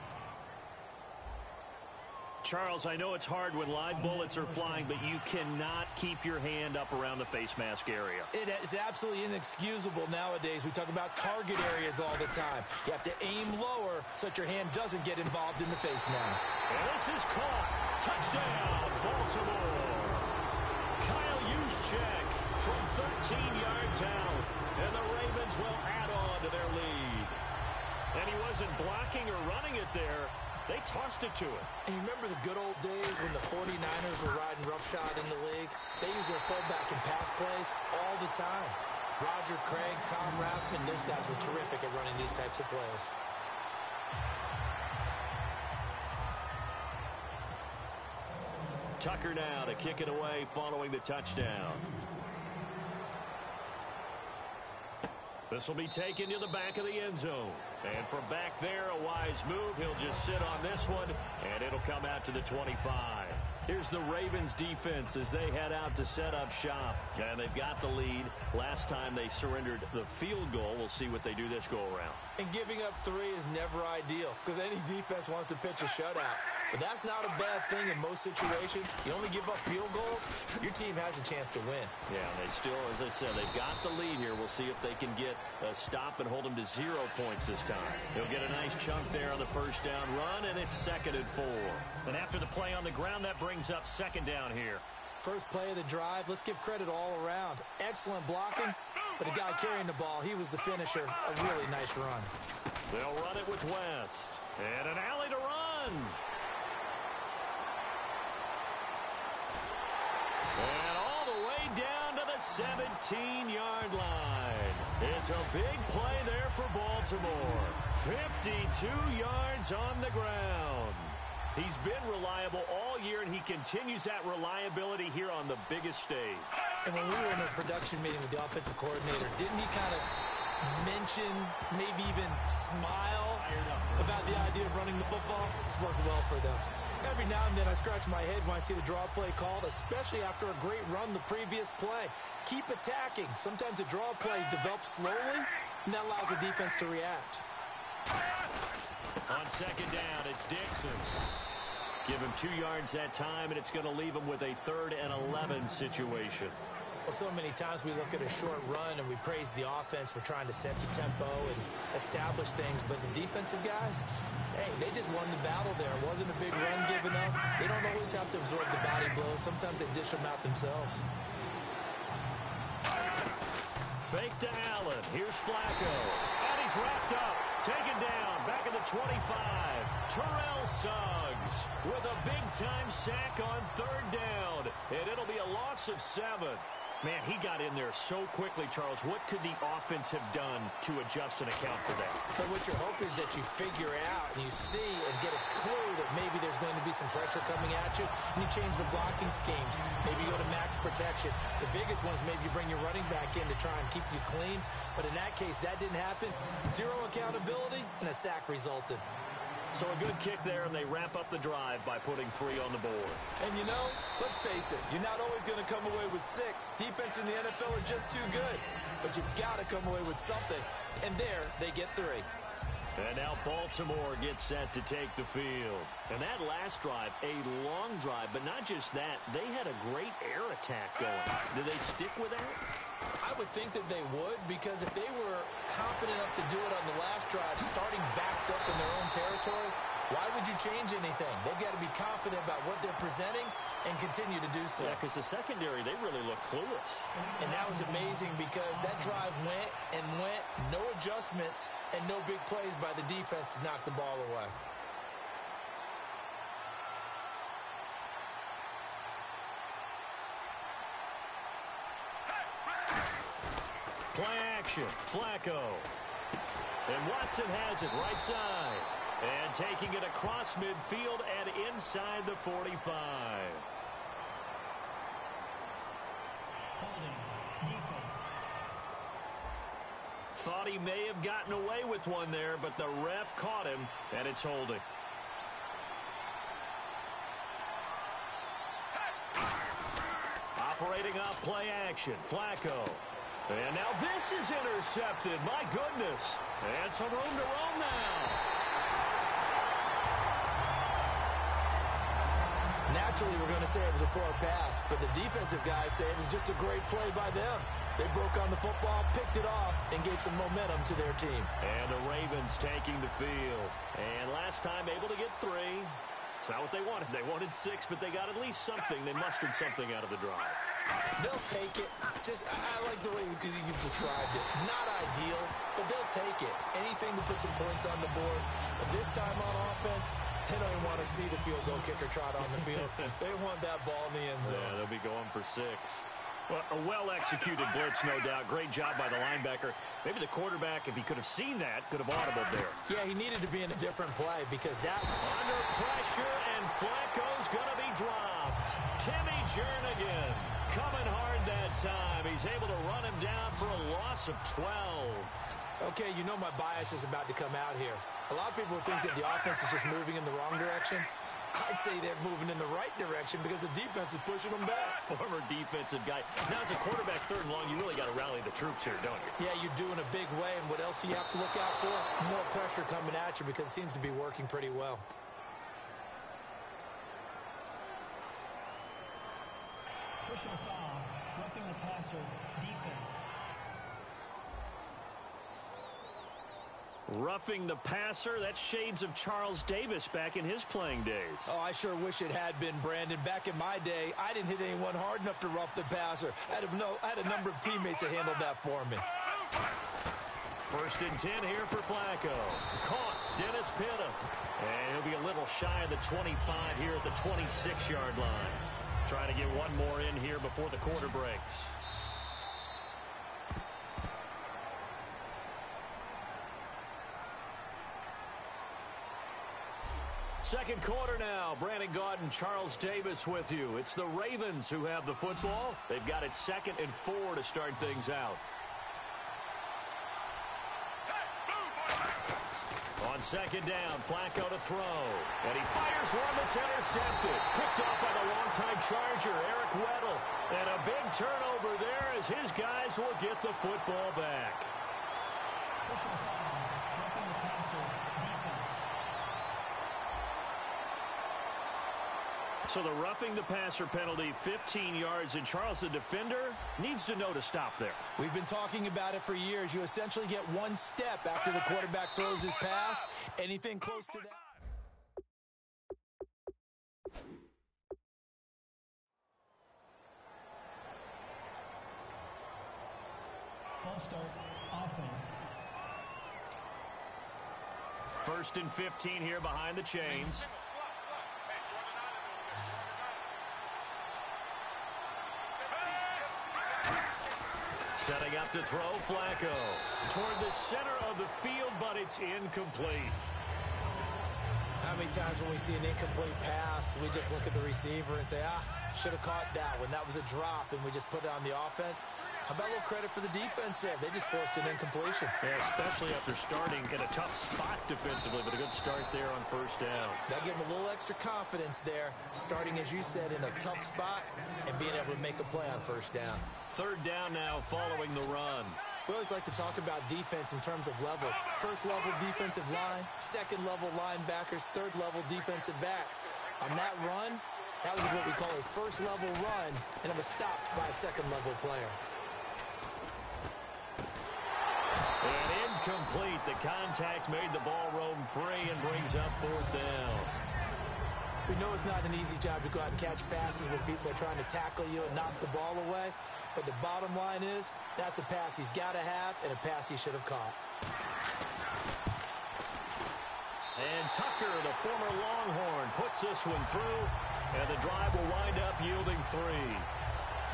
Charles, I know it's hard when live bullets are flying, but you cannot keep your hand up around the face mask area. It is absolutely inexcusable nowadays. We talk about target areas all the time. You have to aim lower so that your hand doesn't get involved in the face mask. And this is caught. Touchdown, Baltimore. Kyle Juszczyk from 13 yards out. And the Ravens will add on to their lead. And he wasn't blocking or running it there. They tossed it to him. And you remember the good old days when the 49ers were riding roughshod in the league? They used their fullback in pass plays all the time. Roger Craig, Tom Rathman, those guys were terrific at running these types of plays. Tucker now to kick it away following the touchdown. This will be taken to the back of the end zone. And from back there, a wise move. He'll just sit on this one, and it'll come out to the 25. Here's the Ravens defense as they head out to set up shop. And they've got the lead. Last time they surrendered the field goal. We'll see what they do this go-around. And giving up 3 is never ideal because any defense wants to pitch a shutout. But that's not a bad thing in most situations. You only give up field goals, your team has a chance to win. Yeah, they still, as I said, they've got the lead here. We'll see if they can get a stop and hold them to 0 points this time. He'll get a nice chunk there on the first down run, and it's 2nd and 4. And after the play on the ground, that brings up 2nd down here. First play of the drive, let's give credit all around. Excellent blocking, but the guy carrying the ball, he was the finisher. A really nice run. They'll run it with West. And an alley to run. And all the way down to the 17-yard line. It's a big play there for Baltimore. 52 yards on the ground. He's been reliable all year, and he continues that reliability here on the biggest stage. And when we were in a production meeting with the offensive coordinator, didn't he kind of mention, maybe even smile about the idea of running the football, it's worked well for them. Every now and then I scratch my head when I see the draw play called, especially after a great run the previous play. Keep attacking. Sometimes the draw play develops slowly, and that allows the defense to react. On second down, it's Dixon. Give him 2 yards that time, and it's going to leave him with a 3rd and 11 situation. Well, so many times we look at a short run and we praise the offense for trying to set the tempo and establish things, but the defensive guys, hey, they just won the battle there. It wasn't a big run given up. They don't always have to absorb the body blows. Sometimes they dish them out themselves. Fake to Allen. Here's Flacco. And he's wrapped up. Taken down. Back at the 25. Terrell Suggs with a big-time sack on 3rd down. And it'll be a loss of 7. Man, he got in there so quickly, Charles. What could the offense have done to adjust and account for that? But what you're hoping is that you figure out and you see and get a clue that maybe there's going to be some pressure coming at you, and you change the blocking schemes. Maybe you go to max protection. The biggest one is maybe you bring your running back in to try and keep you clean. But in that case, that didn't happen. 0 accountability, and a sack resulted. So a good kick there, and they wrap up the drive by putting 3 on the board. And you know, let's face it, you're not always going to come away with 6. Defense in the NFL are just too good. But you've got to come away with something. And there, they get 3. And now Baltimore gets set to take the field. And that last drive, a long drive, but not just that. They had a great air attack going. Did they stick with that? I would think that they would, because if they were confident enough to do it on the last drive, starting backed up in their own territory, why would you change anything? They've got to be confident about what they're presenting and continue to do so. Yeah, because the secondary, they really look clueless. And that was amazing because that drive went and went, no adjustments, and no big plays by the defense to knock the ball away. Play action, Flacco. And Watson has it right side. And taking it across midfield and inside the 45. Holding. Defense. Thought he may have gotten away with one there, but the ref caught him, and it's holding. Operating off play action, Flacco. And now this is intercepted. My goodness. And some room to roam now. Naturally, we're going to say it was a poor pass, but the defensive guys say it was just a great play by them. They broke on the football, picked it off, and gave some momentum to their team. And the Ravens taking the field. And last time able to get 3. It's not what they wanted. They wanted 6, but they got at least something. They mustered something out of the drive. They'll take it. I like the way you've described it. Not ideal, but they'll take it. Anything to put some points on the board. But this time on offense, they don't even want to see the field goal kicker trot on the field. They want that ball in the end zone. Yeah, they'll be going for 6. Well, a well-executed blitz, no doubt. Great job by the linebacker. Maybe the quarterback, if he could have seen that, could have audibled there. Yeah, he needed to be in a different play because that... Under pressure, and Flacco's going to be dropped. Timmy Jernigan coming hard that time. He's able to run him down for a loss of 12. Okay, you know my bias is about to come out here. A lot of people think that the offense is just moving in the wrong direction. I'd say they're moving in the right direction because the defense is pushing them back. Former defensive guy. Now, as a quarterback, 3rd and long, you really got to rally the troops here, don't you? Yeah, you do in a big way. And what else do you have to look out for? More pressure coming at you because it seems to be working pretty well. Personal foul. Roughing the passer. Defense. Roughing the passer, that's shades of Charles Davis back in his playing days. Oh, I sure wish it had been, Brandon. Back in my day, I didn't hit anyone hard enough to rough the passer. I had a number of teammates that handled that for me. 1st and 10 here for Flacco. Caught, Dennis Pitta. And he'll be a little shy of the 25 here at the 26-yard line. Trying to get one more in here before the quarter breaks. Second quarter now. Brandon Gaudin, Charles Davis with you. It's the Ravens who have the football. They've got it 2nd and 4 to start things out. On second down, Flacco to throw. And he fires one that's intercepted. Picked off by the longtime Charger, Eric Weddle. And a big turnover there as his guys will get the football back. Personal foul, roughing the passer, defense. So the roughing the passer penalty, 15 yards, and Charles, the defender, needs to know to stop there. We've been talking about it for years. You essentially get one step after the quarterback throws his pass. Anything close to that. False start, offense. First and 15 here behind the chains. Setting up to throw, Flacco. Toward the center of the field, but it's incomplete. How many times when we see an incomplete pass, we just look at the receiver and say, should have caught that one. That was a drop, and we just put it on the offense. How about a little credit for the defense there? They just forced an incompletion. Yeah, especially after starting in a tough spot defensively, but a good start there on first down. That'll give them a little extra confidence there, starting, as you said, in a tough spot and being able to make a play on first down. Third down now following the run. We always like to talk about defense in terms of levels. First level defensive line, second level linebackers, third level defensive backs. On that run, that was what we call a first level run, and it was stopped by a second level player. And incomplete. The contact made the ball roam free and brings up fourth down. We know it's not an easy job to go out and catch passes when people are trying to tackle you and knock the ball away. But the bottom line is, that's a pass he's got to have and a pass he should have caught. And Tucker, the former Longhorn, puts this one through, and the drive will wind up yielding 3.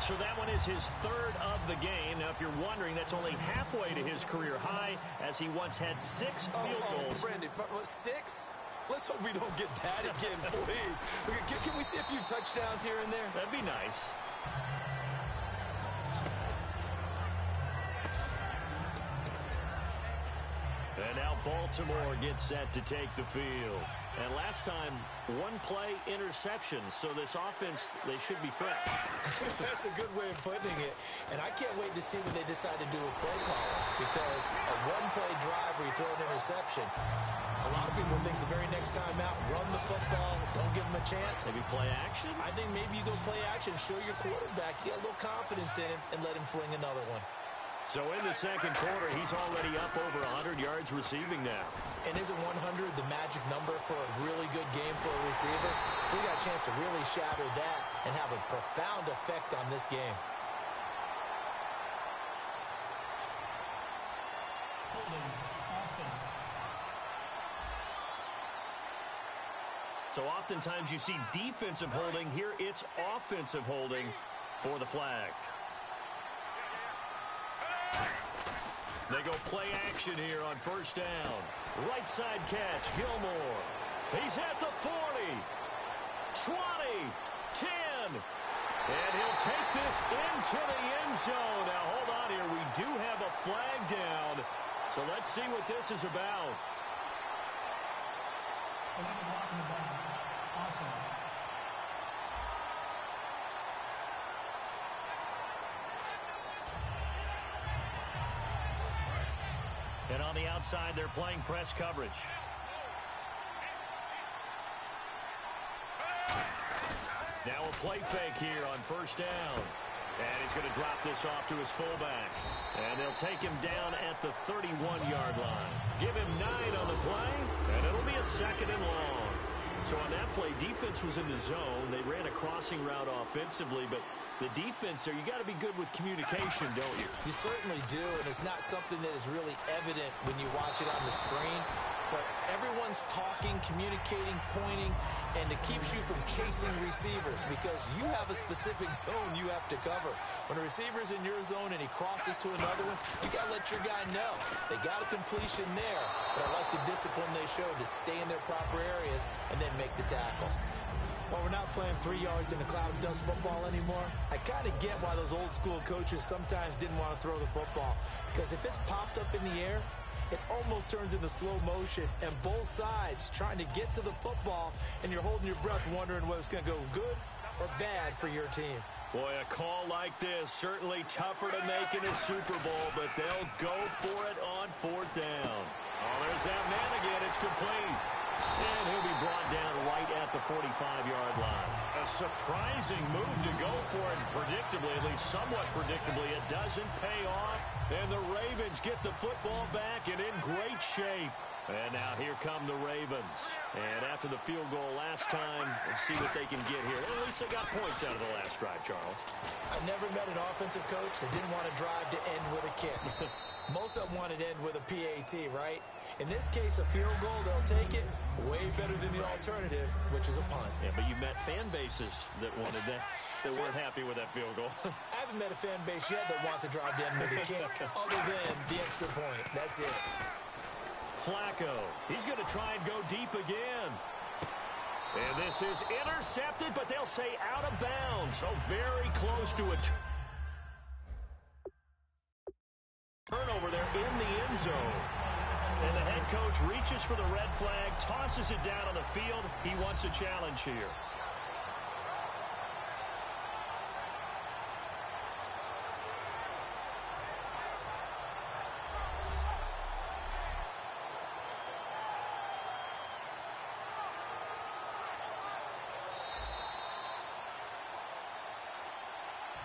So that one is his third of the game. Now, if you're wondering, that's only halfway to his career high, as he once had 6 field goals. Brandon, but 6? Let's hope we don't get that again, please. Can we see a few touchdowns here and there? That'd be nice. And now Baltimore gets set to take the field. And last time, 1-play interceptions. So this offense, they should be fresh. That's a good way of putting it. And I can't wait to see what they decide to do with play calling. Because a 1-play drive where you throw an interception, a lot of people think the very next time out, run the football, don't give them a chance. Maybe play action? I think maybe you go play action, show your quarterback, you get a little confidence in him, and let him fling another one. So in the second quarter, he's already up over 100 yards receiving now. And isn't 100 the magic number for a really good game for a receiver? So he got a chance to really shatter that and have a profound effect on this game. Holding, offense. So oftentimes you see defensive holding. Here it's offensive holding for the flag. They go play action here on first down. Right side catch, Gilmore. He's at the 40, 20, 10. And he'll take this into the end zone. Now, hold on here. We do have a flag down. So let's see what this is about. Illegal blocking the ball, offense. And on the outside, they're playing press coverage. Now a play fake here on first down. And he's going to drop this off to his fullback. And they'll take him down at the 31-yard line. Give him 9 on the play, and it'll be a second and long. So on that play, defense was in the zone. They ran a crossing route offensively, but the defense there, you got to be good with communication, don't you? You certainly do, and it's not something that is really evident when you watch it on the screen. But everyone's talking, communicating, pointing, and it keeps you from chasing receivers because you have a specific zone you have to cover. When a receiver's in your zone and he crosses to another one, you got to let your guy know. They got a completion there, but I like the discipline they showed to stay in their proper areas and then make the tackle. Well, we're not playing 3 yards in a cloud of dust football anymore. I kind of get why those old school coaches sometimes didn't want to throw the football. Because if it's popped up in the air, it almost turns into slow motion. And both sides trying to get to the football, and you're holding your breath wondering whether it's going to go good or bad for your team. Boy, a call like this, certainly tougher to make in a Super Bowl, but they'll go for it on 4th down. Oh, there's that man again. It's complete. And he'll be brought down right at the 45-yard line. A surprising move to go for it, predictably, at least somewhat predictably. It doesn't pay off, and the Ravens get the football back and in great shape. And now here come the Ravens. And after the field goal last time, let's see what they can get here. Well, at least they got points out of the last drive, Charles. I've never met an offensive coach that didn't want to drive to end with a kick. Most of them wanted to end with a PAT, right? In this case, a field goal, they'll take it. Way better than the alternative, which is a punt. Yeah, but you met fan bases that wanted that, that weren't happy with that field goal. I haven't met a fan base yet that wants to drive to end with a kick, other than the extra point. That's it. Flacco, he's going to try and go deep again. And this is intercepted, but they'll say out of bounds. So very close to a turnover there in the end zone. And the head coach reaches for the red flag, tosses it down on the field. He wants a challenge here.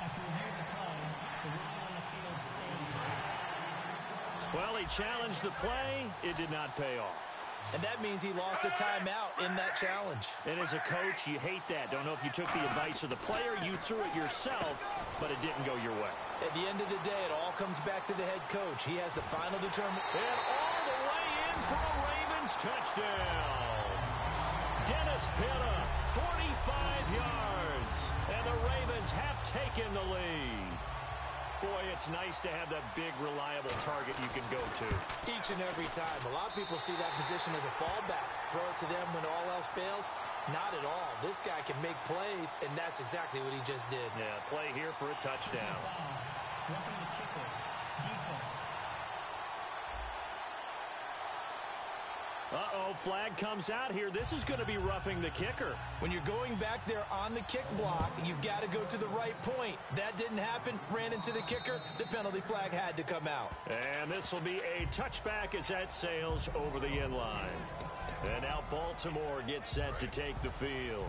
After review of the play, the ruling on the field stands. Well, he challenged the play. It did not pay off. And that means he lost a timeout in that challenge. And as a coach, you hate that. Don't know if you took the advice of the player, you threw it yourself, but it didn't go your way. At the end of the day, it all comes back to the head coach. He has the final determination. And all the way in for a Ravens touchdown. Dennis Pitta, 45 yards. And the Ravens have taken the lead. Boy, it's nice to have that big, reliable target you can go to. Each and every time. A lot of people see that position as a fallback. Throw it to them when all else fails. Not at all. This guy can make plays, and that's exactly what he just did. Yeah, play here for a touchdown. Roughing the kicker. Defense. Uh-oh, flag comes out here. This is going to be roughing the kicker. When you're going back there on the kick block, you've got to go to the right point. That didn't happen. Ran into the kicker. The penalty flag had to come out. And this will be a touchback as that sails over the end line. And now Baltimore gets set to take the field.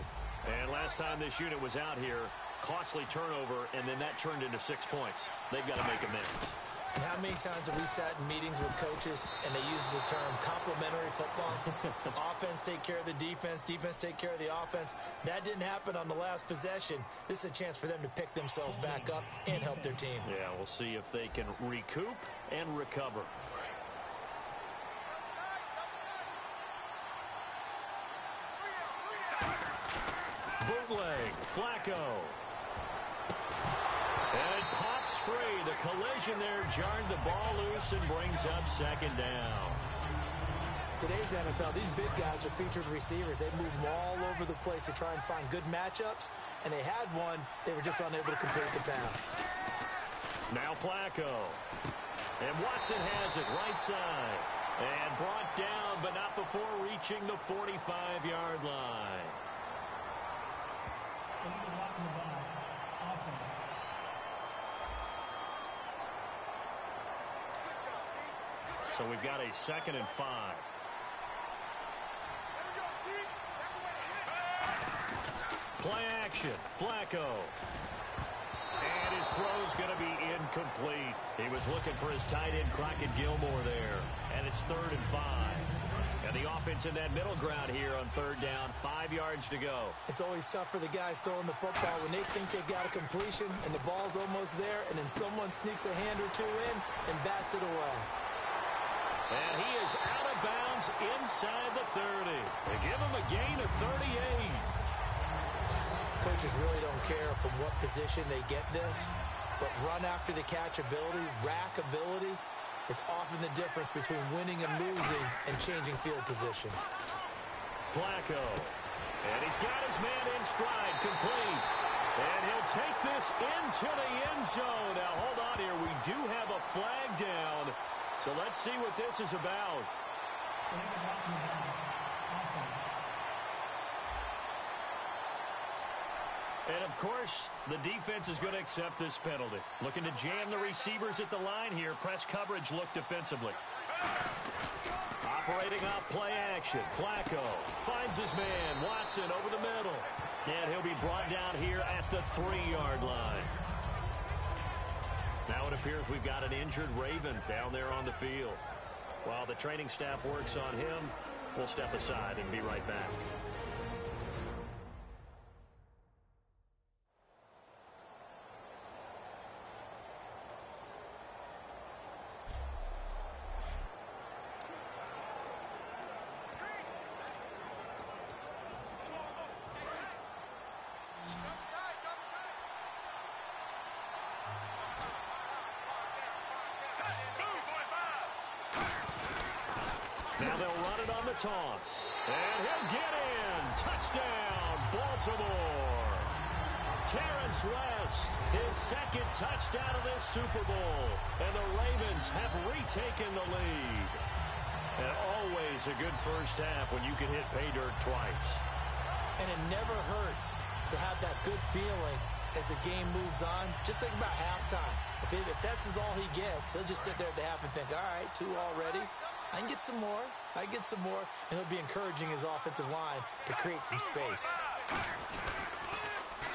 And last time this unit was out here, costly turnover, and then that turned into 6 points. They've got to make amends. And how many times have we sat in meetings with coaches and they use the term complementary football? Offense take care of the defense, defense take care of the offense. That didn't happen on the last possession. This is a chance for them to pick themselves back up and help their team. Yeah, we'll see if they can recoup and recover. Bootleg, Flacco. And it pops free. The collision there jarred the ball loose and brings up 2nd down. Today's NFL, these big guys are featured receivers. They move them all over the place to try and find good matchups, and they had one. They were just unable to complete the pass. Now Flacco. And Watson has it right side. And brought down, but not before reaching the 45-yard line. Illegal block in the back. Offense. So we've got a 2nd and 5. Play action. Flacco. And his throw's going to be incomplete. He was looking for his tight end, Crockett Gilmore there. And it's 3rd and 5. And the offense in that middle ground here on 3rd down. 5 yards to go. It's always tough for the guys throwing the football when they think they've got a completion and the ball's almost there, and then someone sneaks a hand or two in and bats it away. And he is out of bounds inside the 30. They give him a gain of 38. Coaches really don't care from what position they get this, but run after the catch ability, rack ability, is often the difference between winning and losing and changing field position. Flacco. And he's got his man in stride, complete. And he'll take this into the end zone. Now, hold on here. We do have a flag down. So let's see what this is about. And, of course, the defense is going to accept this penalty. Looking to jam the receivers at the line here. Press coverage look defensively. Operating off play action. Flacco finds his man. Watson over the middle. And he'll be brought down here at the 3-yard line. Now it appears we've got an injured Raven down there on the field. While the training staff works on him, we'll step aside and be right back. Now they'll run it on the toss. And he'll get in. Touchdown, Baltimore. Terrence West, his second touchdown of this Super Bowl. And the Ravens have retaken the lead. And always a good first half when you can hit pay dirt twice. And it never hurts to have that good feeling as the game moves on. Just think about halftime. If that's all he gets, he'll just sit there at the half and think, all right, 2 already. I can get some more. I get some more. And he'll be encouraging his offensive line to create some space.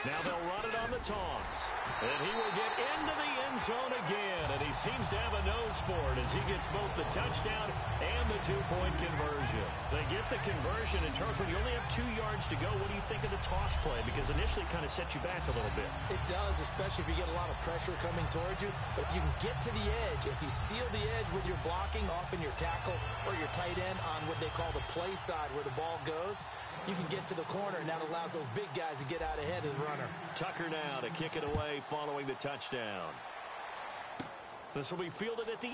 Now they'll run it on the toss. And he will get into the end zone again. And he seems to have a nose for it as he gets both the touchdown and the 2-point conversion. They get the conversion. And, Charles, when you only have 2 yards to go, what do you think of the toss play? Because initially it kind of sets you back a little bit. It does, especially if you get a lot of pressure coming towards you. But if you can get to the edge, if you seal the edge with your blocking, often your tackle or your tight end on what they call the play side where the ball goes, you can get to the corner, and that allows those big guys to get out ahead of the runner. Tucker now to kick it away following the touchdown. This will be fielded at the 8.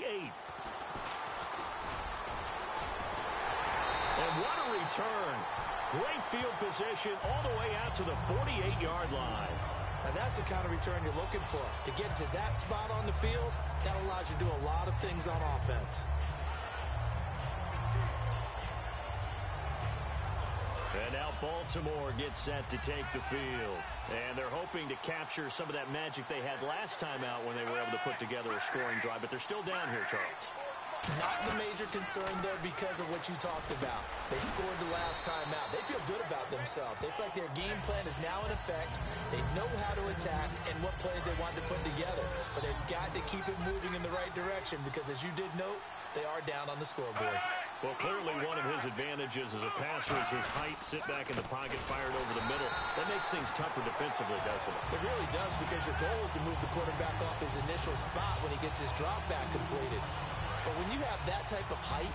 And what a return. Great field position all the way out to the 48-yard line. And that's the kind of return you're looking for. To get to that spot on the field, that allows you to do a lot of things on offense. And now Baltimore gets set to take the field. And they're hoping to capture some of that magic they had last time out when they were able to put together a scoring drive. But they're still down here, Charles. Not the major concern, though, because of what you talked about. They scored the last time out. They feel good about themselves. They feel like their game plan is now in effect. They know how to attack and what plays they want to put together. But they've got to keep it moving in the right direction because, as you did note, they are down on the scoreboard. Well, clearly one of his advantages as a passer is his height, sit back in the pocket, fired over the middle. That makes things tougher defensively, doesn't it? It really does, because your goal is to move the quarterback off his initial spot when he gets his drop back completed. But when you have that type of height,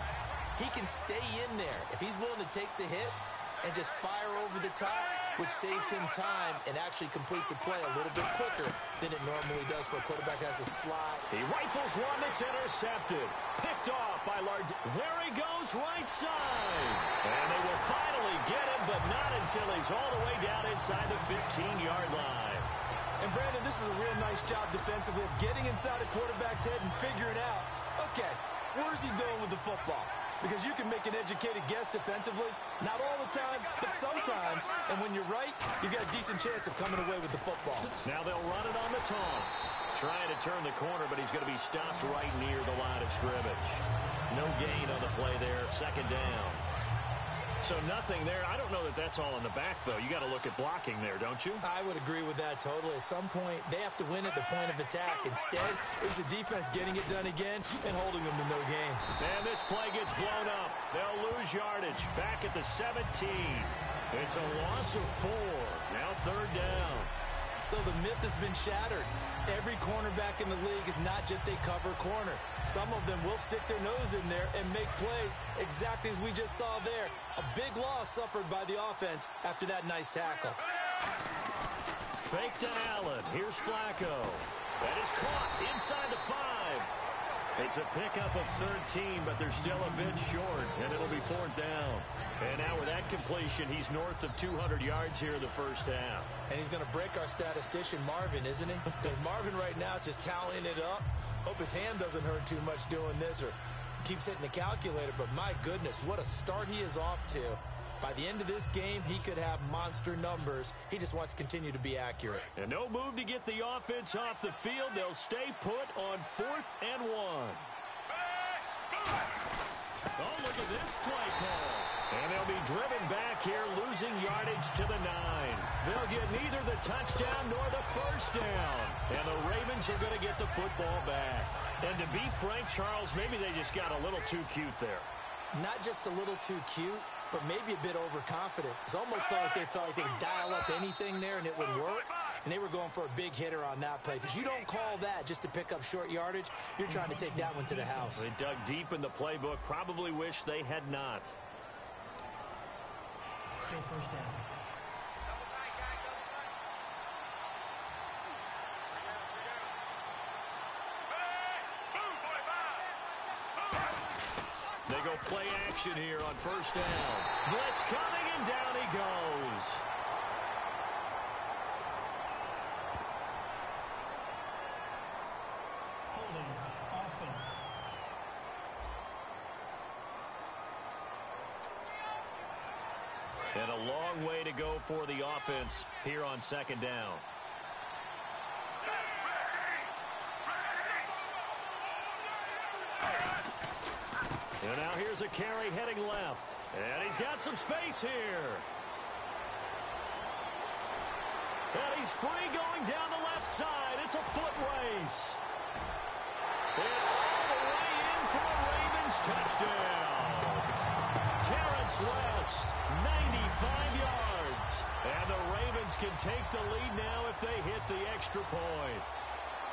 he can stay in there. If he's willing to take the hits and just fire over the top, which saves him time and actually completes a play a little bit quicker than it normally does for a quarterback that has a slide. He rifles one that's intercepted. Picked off by Large. There he goes, right side. And they will finally get him, but not until he's all the way down inside the 15-yard line. And, Brandon, this is a real nice job defensively of getting inside a quarterback's head and figuring out, okay, where's he going with the football? Because you can make an educated guess defensively. Not all the time, but sometimes. And when you're right, you've got a decent chance of coming away with the football. Now they'll run it on the toss. Trying to turn the corner, but he's going to be stopped right near the line of scrimmage. No gain on the play there, second down. So nothing there. I don't know that that's all in the back, though. You got to look at blocking there, don't you? I would agree with that totally. At some point, they have to win at the point of attack. Instead, it's the defense getting it done again and holding them to no gain. And this play gets blown up. They'll lose yardage. Back at the 17. It's a loss of 4. Now third down. So the myth has been shattered. Every cornerback in the league is not just a cover corner. Some of them will stick their nose in there and make plays exactly as we just saw there. A big loss suffered by the offense after that nice tackle. Fake to Allen. Here's Flacco. That is caught inside the 5. It's a pickup of 13, but they're still a bit short, and it'll be 4th down. And now with that completion, he's north of 200 yards here in the first half. And he's going to break our statistician, Marvin, isn't he? Because Marvin right now is just tallying it up. Hope his hand doesn't hurt too much doing this or keeps hitting the calculator. But my goodness, what a start he is off to. By the end of this game, he could have monster numbers. He just wants to continue to be accurate. And no move to get the offense off the field. They'll stay put on 4th and 1. Oh, look at this play call. And they'll be driven back here, losing yardage to the 9. They'll get neither the touchdown nor the first down. And the Ravens are going to get the football back. And to be frank, Charles, maybe they just got a little too cute there. Not just a little too cute, but maybe a bit overconfident. It's almost like they felt like they could dial up anything there and it would work. And they were going for a big hitter on that play. Because you don't call that just to pick up short yardage. You're trying to take that one to the house. They dug deep in the playbook. Probably wish they had not. Still first down. They go play action here on first down. Blitz coming, and down he goes. Holding offense. And a long way to go for the offense here on second down. And now here's a carry heading left. And he's got some space here. And he's free going down the left side. It's a foot race. And all the way in for a Ravens touchdown. Terrence West, 95 yards. And the Ravens can take the lead now if they hit the extra point.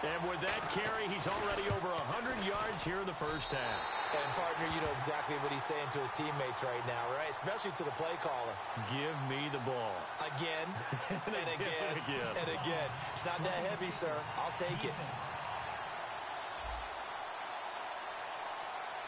And with that carry, he's already over 100 yards here in the first half. And, partner, you know exactly what he's saying to his teammates right now, right? Especially to the play caller. Give me the ball. Again, and again, and again. It's not that heavy, sir. I'll take it.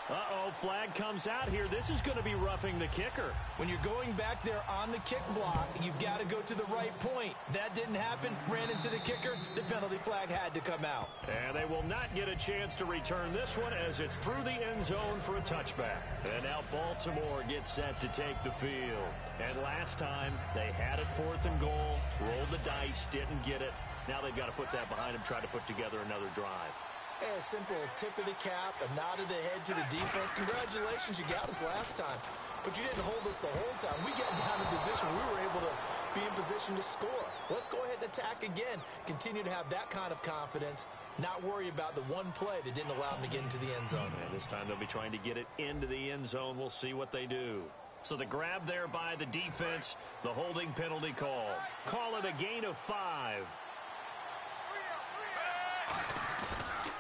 Uh-oh, flag comes out here. This is going to be roughing the kicker. When you're going back there on the kick block, you've got to go to the right point. That didn't happen. Ran into the kicker. The penalty flag had to come out. And they will not get a chance to return this one as it's through the end zone for a touchback. And now Baltimore gets set to take the field. And last time, they had it 4th and goal, rolled the dice, didn't get it. Now they've got to put that behind them, try to put together another drive. A simple tip of the cap, a nod of the head to the defense. Congratulations, you got us last time. But you didn't hold us the whole time. We got down in position. We were able to be in position to score. Let's go ahead and attack again. Continue to have that kind of confidence. Not worry about the one play that didn't allow them to get into the end zone. And this time they'll be trying to get it into the end zone. We'll see what they do. So the grab there by the defense, the holding penalty call. Call it a gain of 5.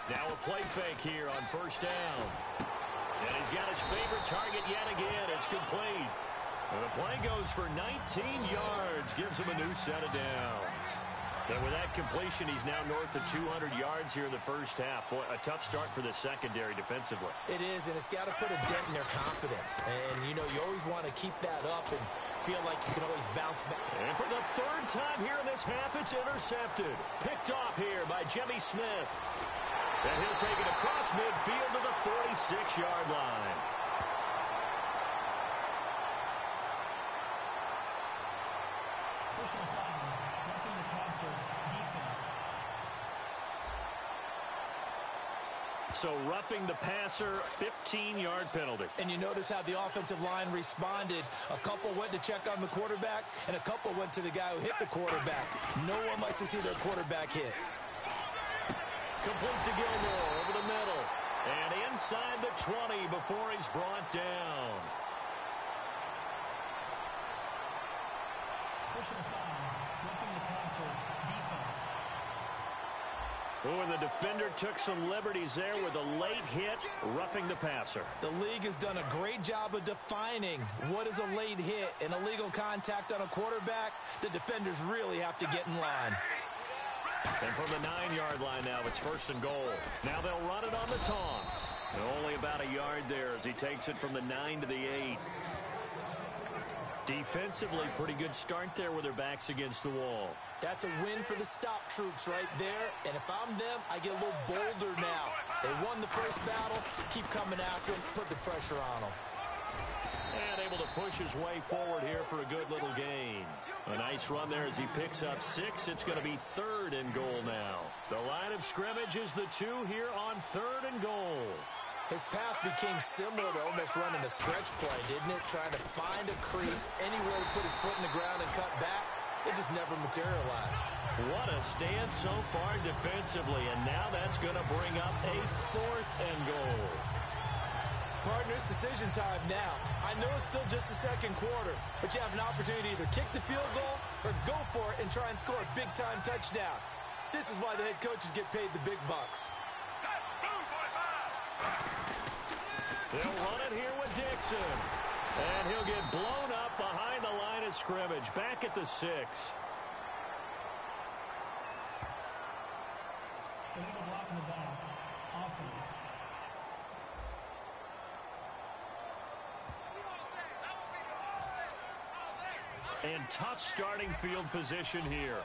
Now a play fake here on first down. And he's got his favorite target yet again. It's complete. And the play goes for 19 yards. Gives him a new set of downs. And with that completion, he's now north of 200 yards here in the first half. Boy, a tough start for the secondary defensively. It is, and it's got to put a dent in their confidence. And, you know, you always want to keep that up and feel like you can always bounce back. And for the 3rd time here in this half, it's intercepted. Picked off here by Jimmy Smith. And he'll take it across midfield to the 46-yard line. Personal foul, roughing the passer, defense. So roughing the passer, 15-yard penalty. And you notice how the offensive line responded. A couple went to check on the quarterback, and a couple went to the guy who hit the quarterback. No one likes to see their quarterback hit. Complete to Gilmore over the middle. And inside the 20 before he's brought down. Personal foul, roughing the passer, defense. Oh, and the defender took some liberties there with a late hit, roughing the passer. The league has done a great job of defining what is a late hit. An illegal contact on a quarterback, the defenders really have to get in line. And from the 9-yard line now, it's 1st and goal. Now they'll run it on the toss. And only about a yard there as he takes it from the 9 to the 8. Defensively, pretty good start there with their backs against the wall. That's a win for the stop troops right there. And if I'm them, I get a little bolder now. They won the first battle. Keep coming after them. Put the pressure on them. And able to push his way forward here for a good little gain. A nice run there as he picks up 6. It's going to be 3rd and goal now. The line of scrimmage is the 2 here on 3rd and goal. His path became similar to almost running a stretch play, didn't it? Trying to find a crease, anywhere to put his foot in the ground and cut back. It just never materialized. What a stand so far defensively, and now that's going to bring up a 4th and goal. Partner, it's decision time now. I know it's still just the second quarter, but you have an opportunity to either kick the field goal or go for it and try and score a big-time touchdown. This is why the head coaches get paid the big bucks. They'll run it here with Dixon. And he'll get blown up behind the line of scrimmage. Back at the 6. Illegal block in the back. Offense. And tough starting field position here.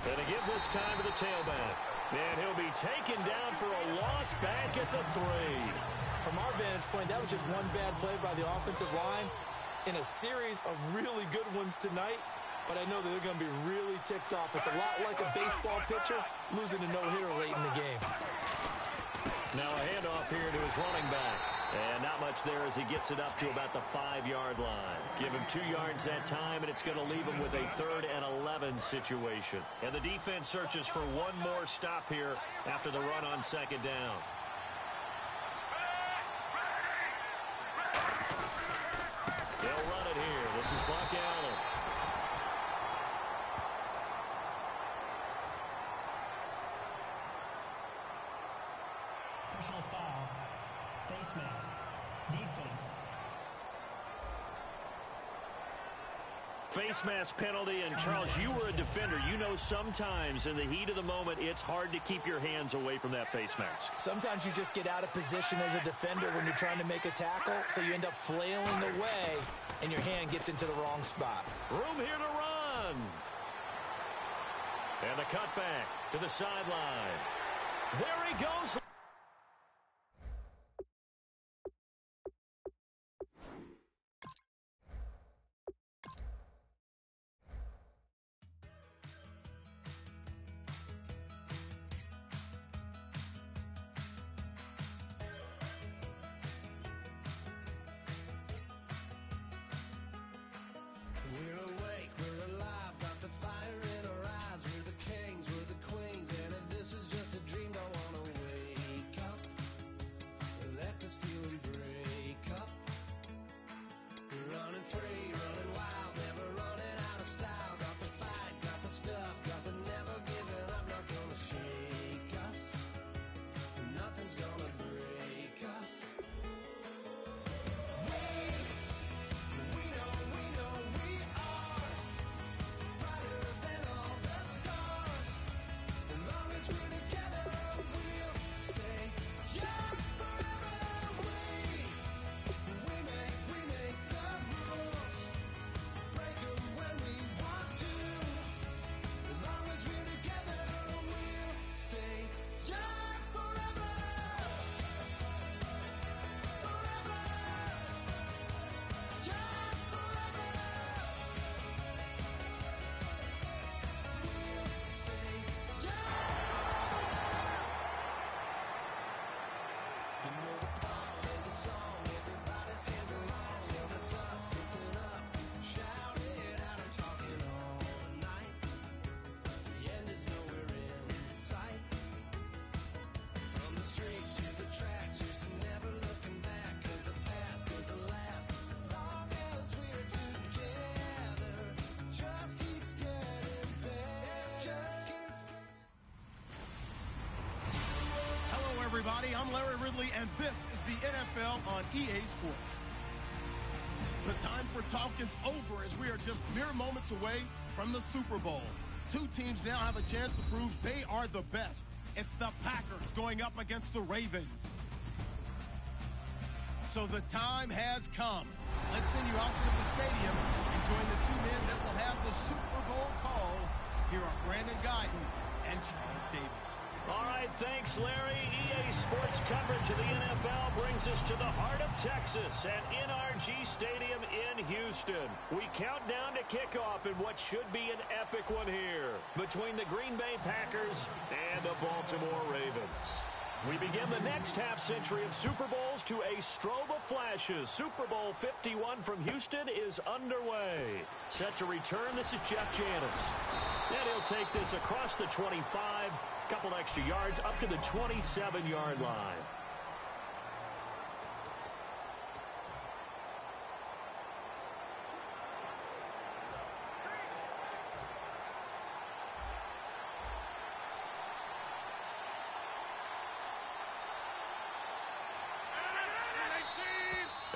And to give this time to the tailback. And he'll be taken down for a loss back at the 3. From our vantage point, that was just one bad play by the offensive line in a series of really good ones tonight. But I know that they're going to be really ticked off. It's a lot like a baseball pitcher losing a no-hitter late in the game. Now a handoff here to his running back. And not much there as he gets it up to about the 5-yard line. Give him 2 yards that time, and it's going to leave him with a 3rd and 11 situation. And the defense searches for one more stop here after the run on 2nd down. They'll run it here. This is Buck Allen. Personal foul. Face mask. Defense. Face mask penalty, and Charles, you were a defender. You know sometimes in the heat of the moment, it's hard to keep your hands away from that face mask. Sometimes you just get out of position as a defender when you're trying to make a tackle, so you end up flailing away, and your hand gets into the wrong spot. Room here to run. And the cutback to the sideline. There he goes. everybody. I'm Larry Ridley, and this is the NFL on EA Sports. The time for talk is over as we are just mere moments away from the Super Bowl. Two teams now have a chance to prove they are the best. It's the Packers going up against the Ravens. So the time has come. Let's send you out to the stadium and join the two men that will have the Super Bowl call. Here are Brandon Guyton and Charles Davis. All right, thanks, Larry. EA Sports coverage of the NFL brings us to the heart of Texas at NRG Stadium in Houston. We count down to kickoff in what should be an epic one here between the Green Bay Packers and the Baltimore Ravens. We begin the next half-century of Super Bowls to a strobe of flashes. Super Bowl 51 from Houston is underway. Set to return, this is Jeff Janis. And he'll take this across the 25, couple extra yards up to the 27-yard line.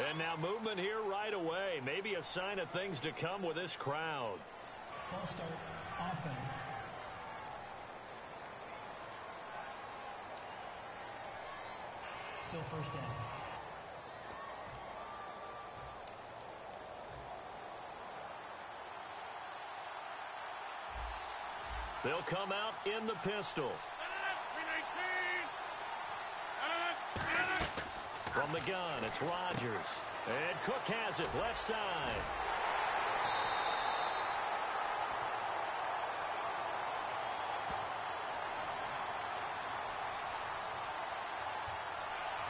And now movement here right away. Maybe a sign of things to come with this crowd. False start, offense. Still first down. They'll come out in the pistol. From the gun, it's Rodgers. And Cook has it, left side.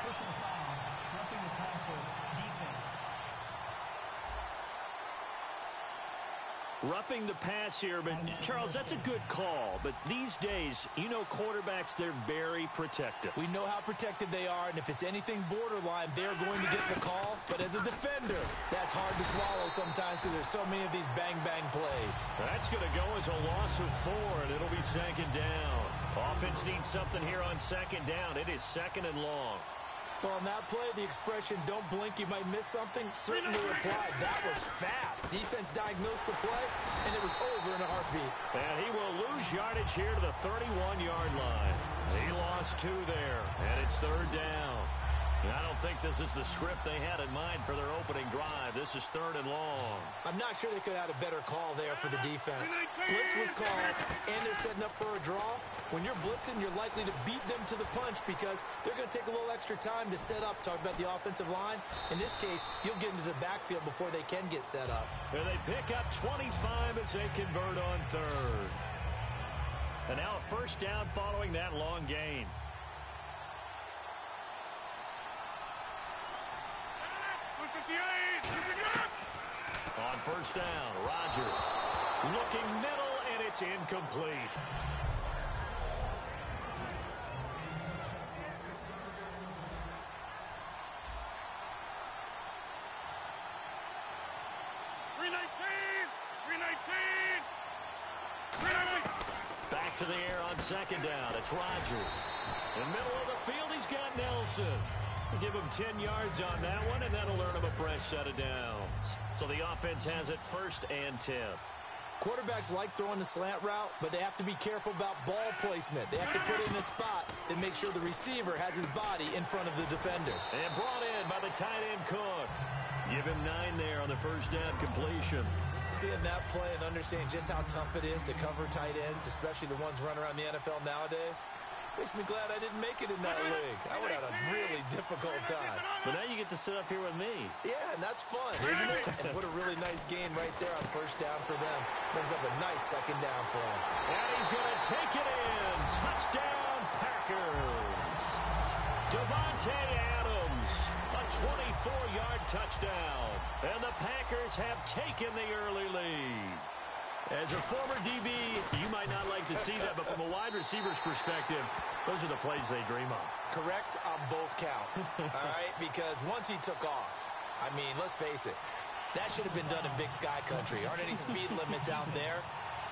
Personal foul, roughing the passer, defense. Roughing the pass here, but Charles, that's a good call. But these days, you know quarterbacks, they're very protective. We know how protected they are, and if it's anything borderline, they're going to get the call. But as a defender, that's hard to swallow sometimes because there's so many of these bang-bang plays. That's going to go as a loss of 4, and it'll be second down. Offense needs something here on second down. It is second and long. Well, on that play, the expression, don't blink, you might miss something, certainly applied. That was fast. Defense diagnosed the play, and it was over in a heartbeat. And he will lose yardage here to the 31-yard line. He lost 2 there, and it's third down. And I don't think this is the script they had in mind for their opening drive. This is third and long. I'm not sure they could have had a better call there for the defense. Blitz was called, and they're setting up for a draw. When you're blitzing, you're likely to beat them to the punch because they're going to take a little extra time to set up. Talk about the offensive line. In this case, you'll get into the backfield before they can get set up. And they pick up 25 as they convert on third. And now a first down following that long gain. On first down, Rodgers looking middle, and it's incomplete. Back to the air on second down. It's Rodgers. In the middle of the field, he's got Nelson. Give him 10 yards on that one, and that'll earn him a fresh set of downs. So the offense has it first and 10. Quarterbacks like throwing the slant route, but they have to be careful about ball placement. They have to put it in a spot and make sure the receiver has his body in front of the defender. And brought in by the tight end Cook. Give him 9 there on the first down completion. Seeing that play and understanding just how tough it is to cover tight ends, especially the ones running around the NFL nowadays, makes me glad I didn't make it in that league. I would have had a really difficult time. But now you get to sit up here with me. Yeah, and that's fun, isn't it? And what a really nice game right there on first down for them. Brings up a nice second down for him. And he's going to take it in. Touchdown, Packers. Devontae Adams, a 24-yard touchdown. And the Packers have taken the early lead. As a former DB, you might not like to see that, but from a wide receiver's perspective, those are the plays they dream of. Correct on both counts, all right? Because once he took off, I mean, let's face it, that should have been done in Big Sky Country. Aren't any speed limits out there?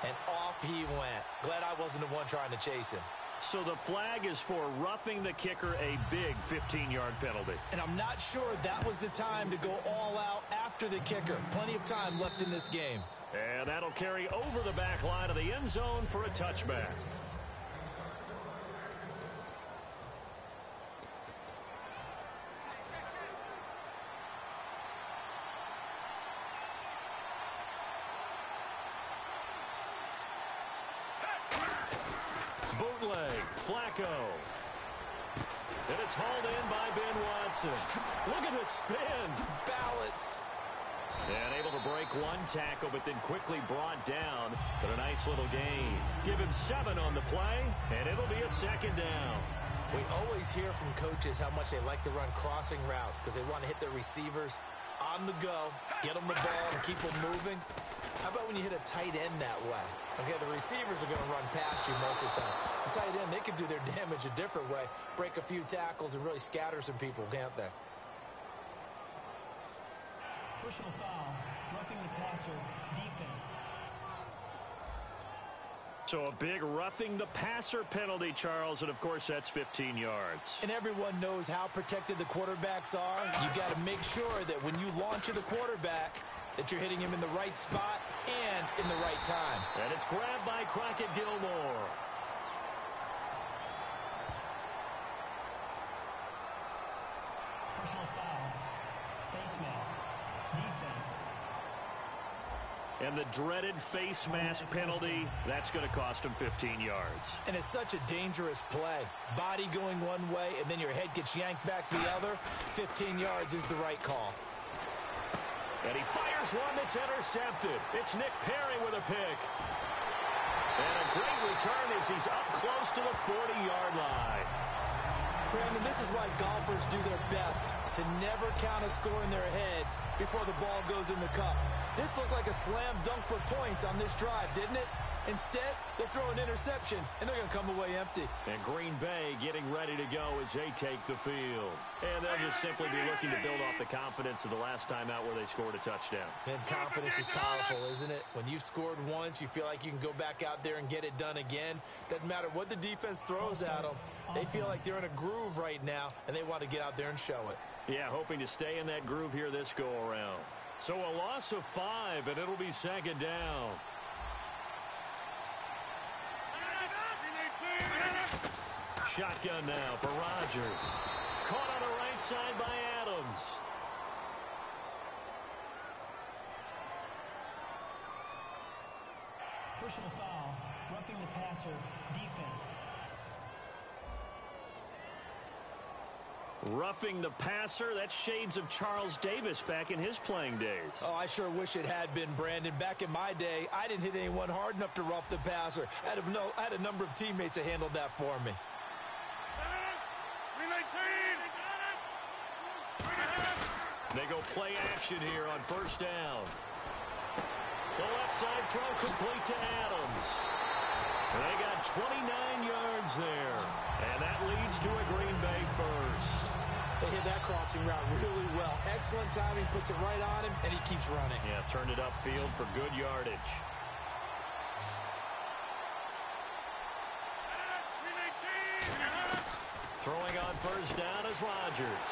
And off he went. Glad I wasn't the one trying to chase him. So the flag is for roughing the kicker, a big 15-yard penalty. And I'm not sure that was the time to go all out after the kicker. Plenty of time left in this game. And that'll carry over the back line of the end zone for a touchback. Bootleg, Flacco. And it's hauled in by Ben Watson. Look at the spin. Balance. And able to break one tackle, but then quickly brought down. But a nice little gain. Give him 7 on the play, and it'll be a second down. We always hear from coaches how much they like to run crossing routes because they want to hit their receivers on the go, get them the ball, and keep them moving. How about when you hit a tight end that way? Okay, the receivers are going to run past you most of the time. The tight end, they can do their damage a different way, break a few tackles, and really scatter some people, can't they? Personal foul, roughing the passer, defense. So a big roughing the passer penalty, Charles, and of course that's 15 yards. And everyone knows how protected the quarterbacks are. You got to make sure that when you launch at the quarterback, that you're hitting him in the right spot and in the right time. And it's grabbed by Crockett Gilmore. Personal foul, face mask, defense. And the dreaded face mask penalty, that's going to cost him 15 yards. And it's such a dangerous play. Body going one way, and then your head gets yanked back the other. 15 yards is the right call. And he fires one that's intercepted. It's Nick Perry with a pick. And a great return as he's up close to the 40-yard line. Brandon, this is why golfers do their best to never count a score in their head before the ball goes in the cup. This looked like a slam dunk for points on this drive, didn't it? Instead, they throw an interception, and they're going to come away empty. And Green Bay getting ready to go as they take the field. And they'll just simply be looking to build off the confidence of the last time out where they scored a touchdown. And confidence is powerful, isn't it? When you've scored once, you feel like you can go back out there and get it done again. Doesn't matter what the defense throws at them. They feel like they're in a groove right now, and they want to get out there and show it. Yeah, hoping to stay in that groove here this go-around. So a loss of 5, and it'll be second down. Shotgun now for Rodgers. Caught on the right side by Adams. Personal foul, roughing the passer, defense. Roughing the passer, that's shades of Charles Davis back in his playing days. Oh, I sure wish it had been, Brandon. Back in my day, I didn't hit anyone hard enough to rough the passer. I had a number of teammates that handled that for me. They go play action here on first down. The left side throw complete to Adams. They got 29 yards there. And that leads to a Green Bay first. They hit that crossing route really well. Excellent timing, puts it right on him, and he keeps running. Yeah, turned it upfield for good yardage. Throwing on first down is Rodgers.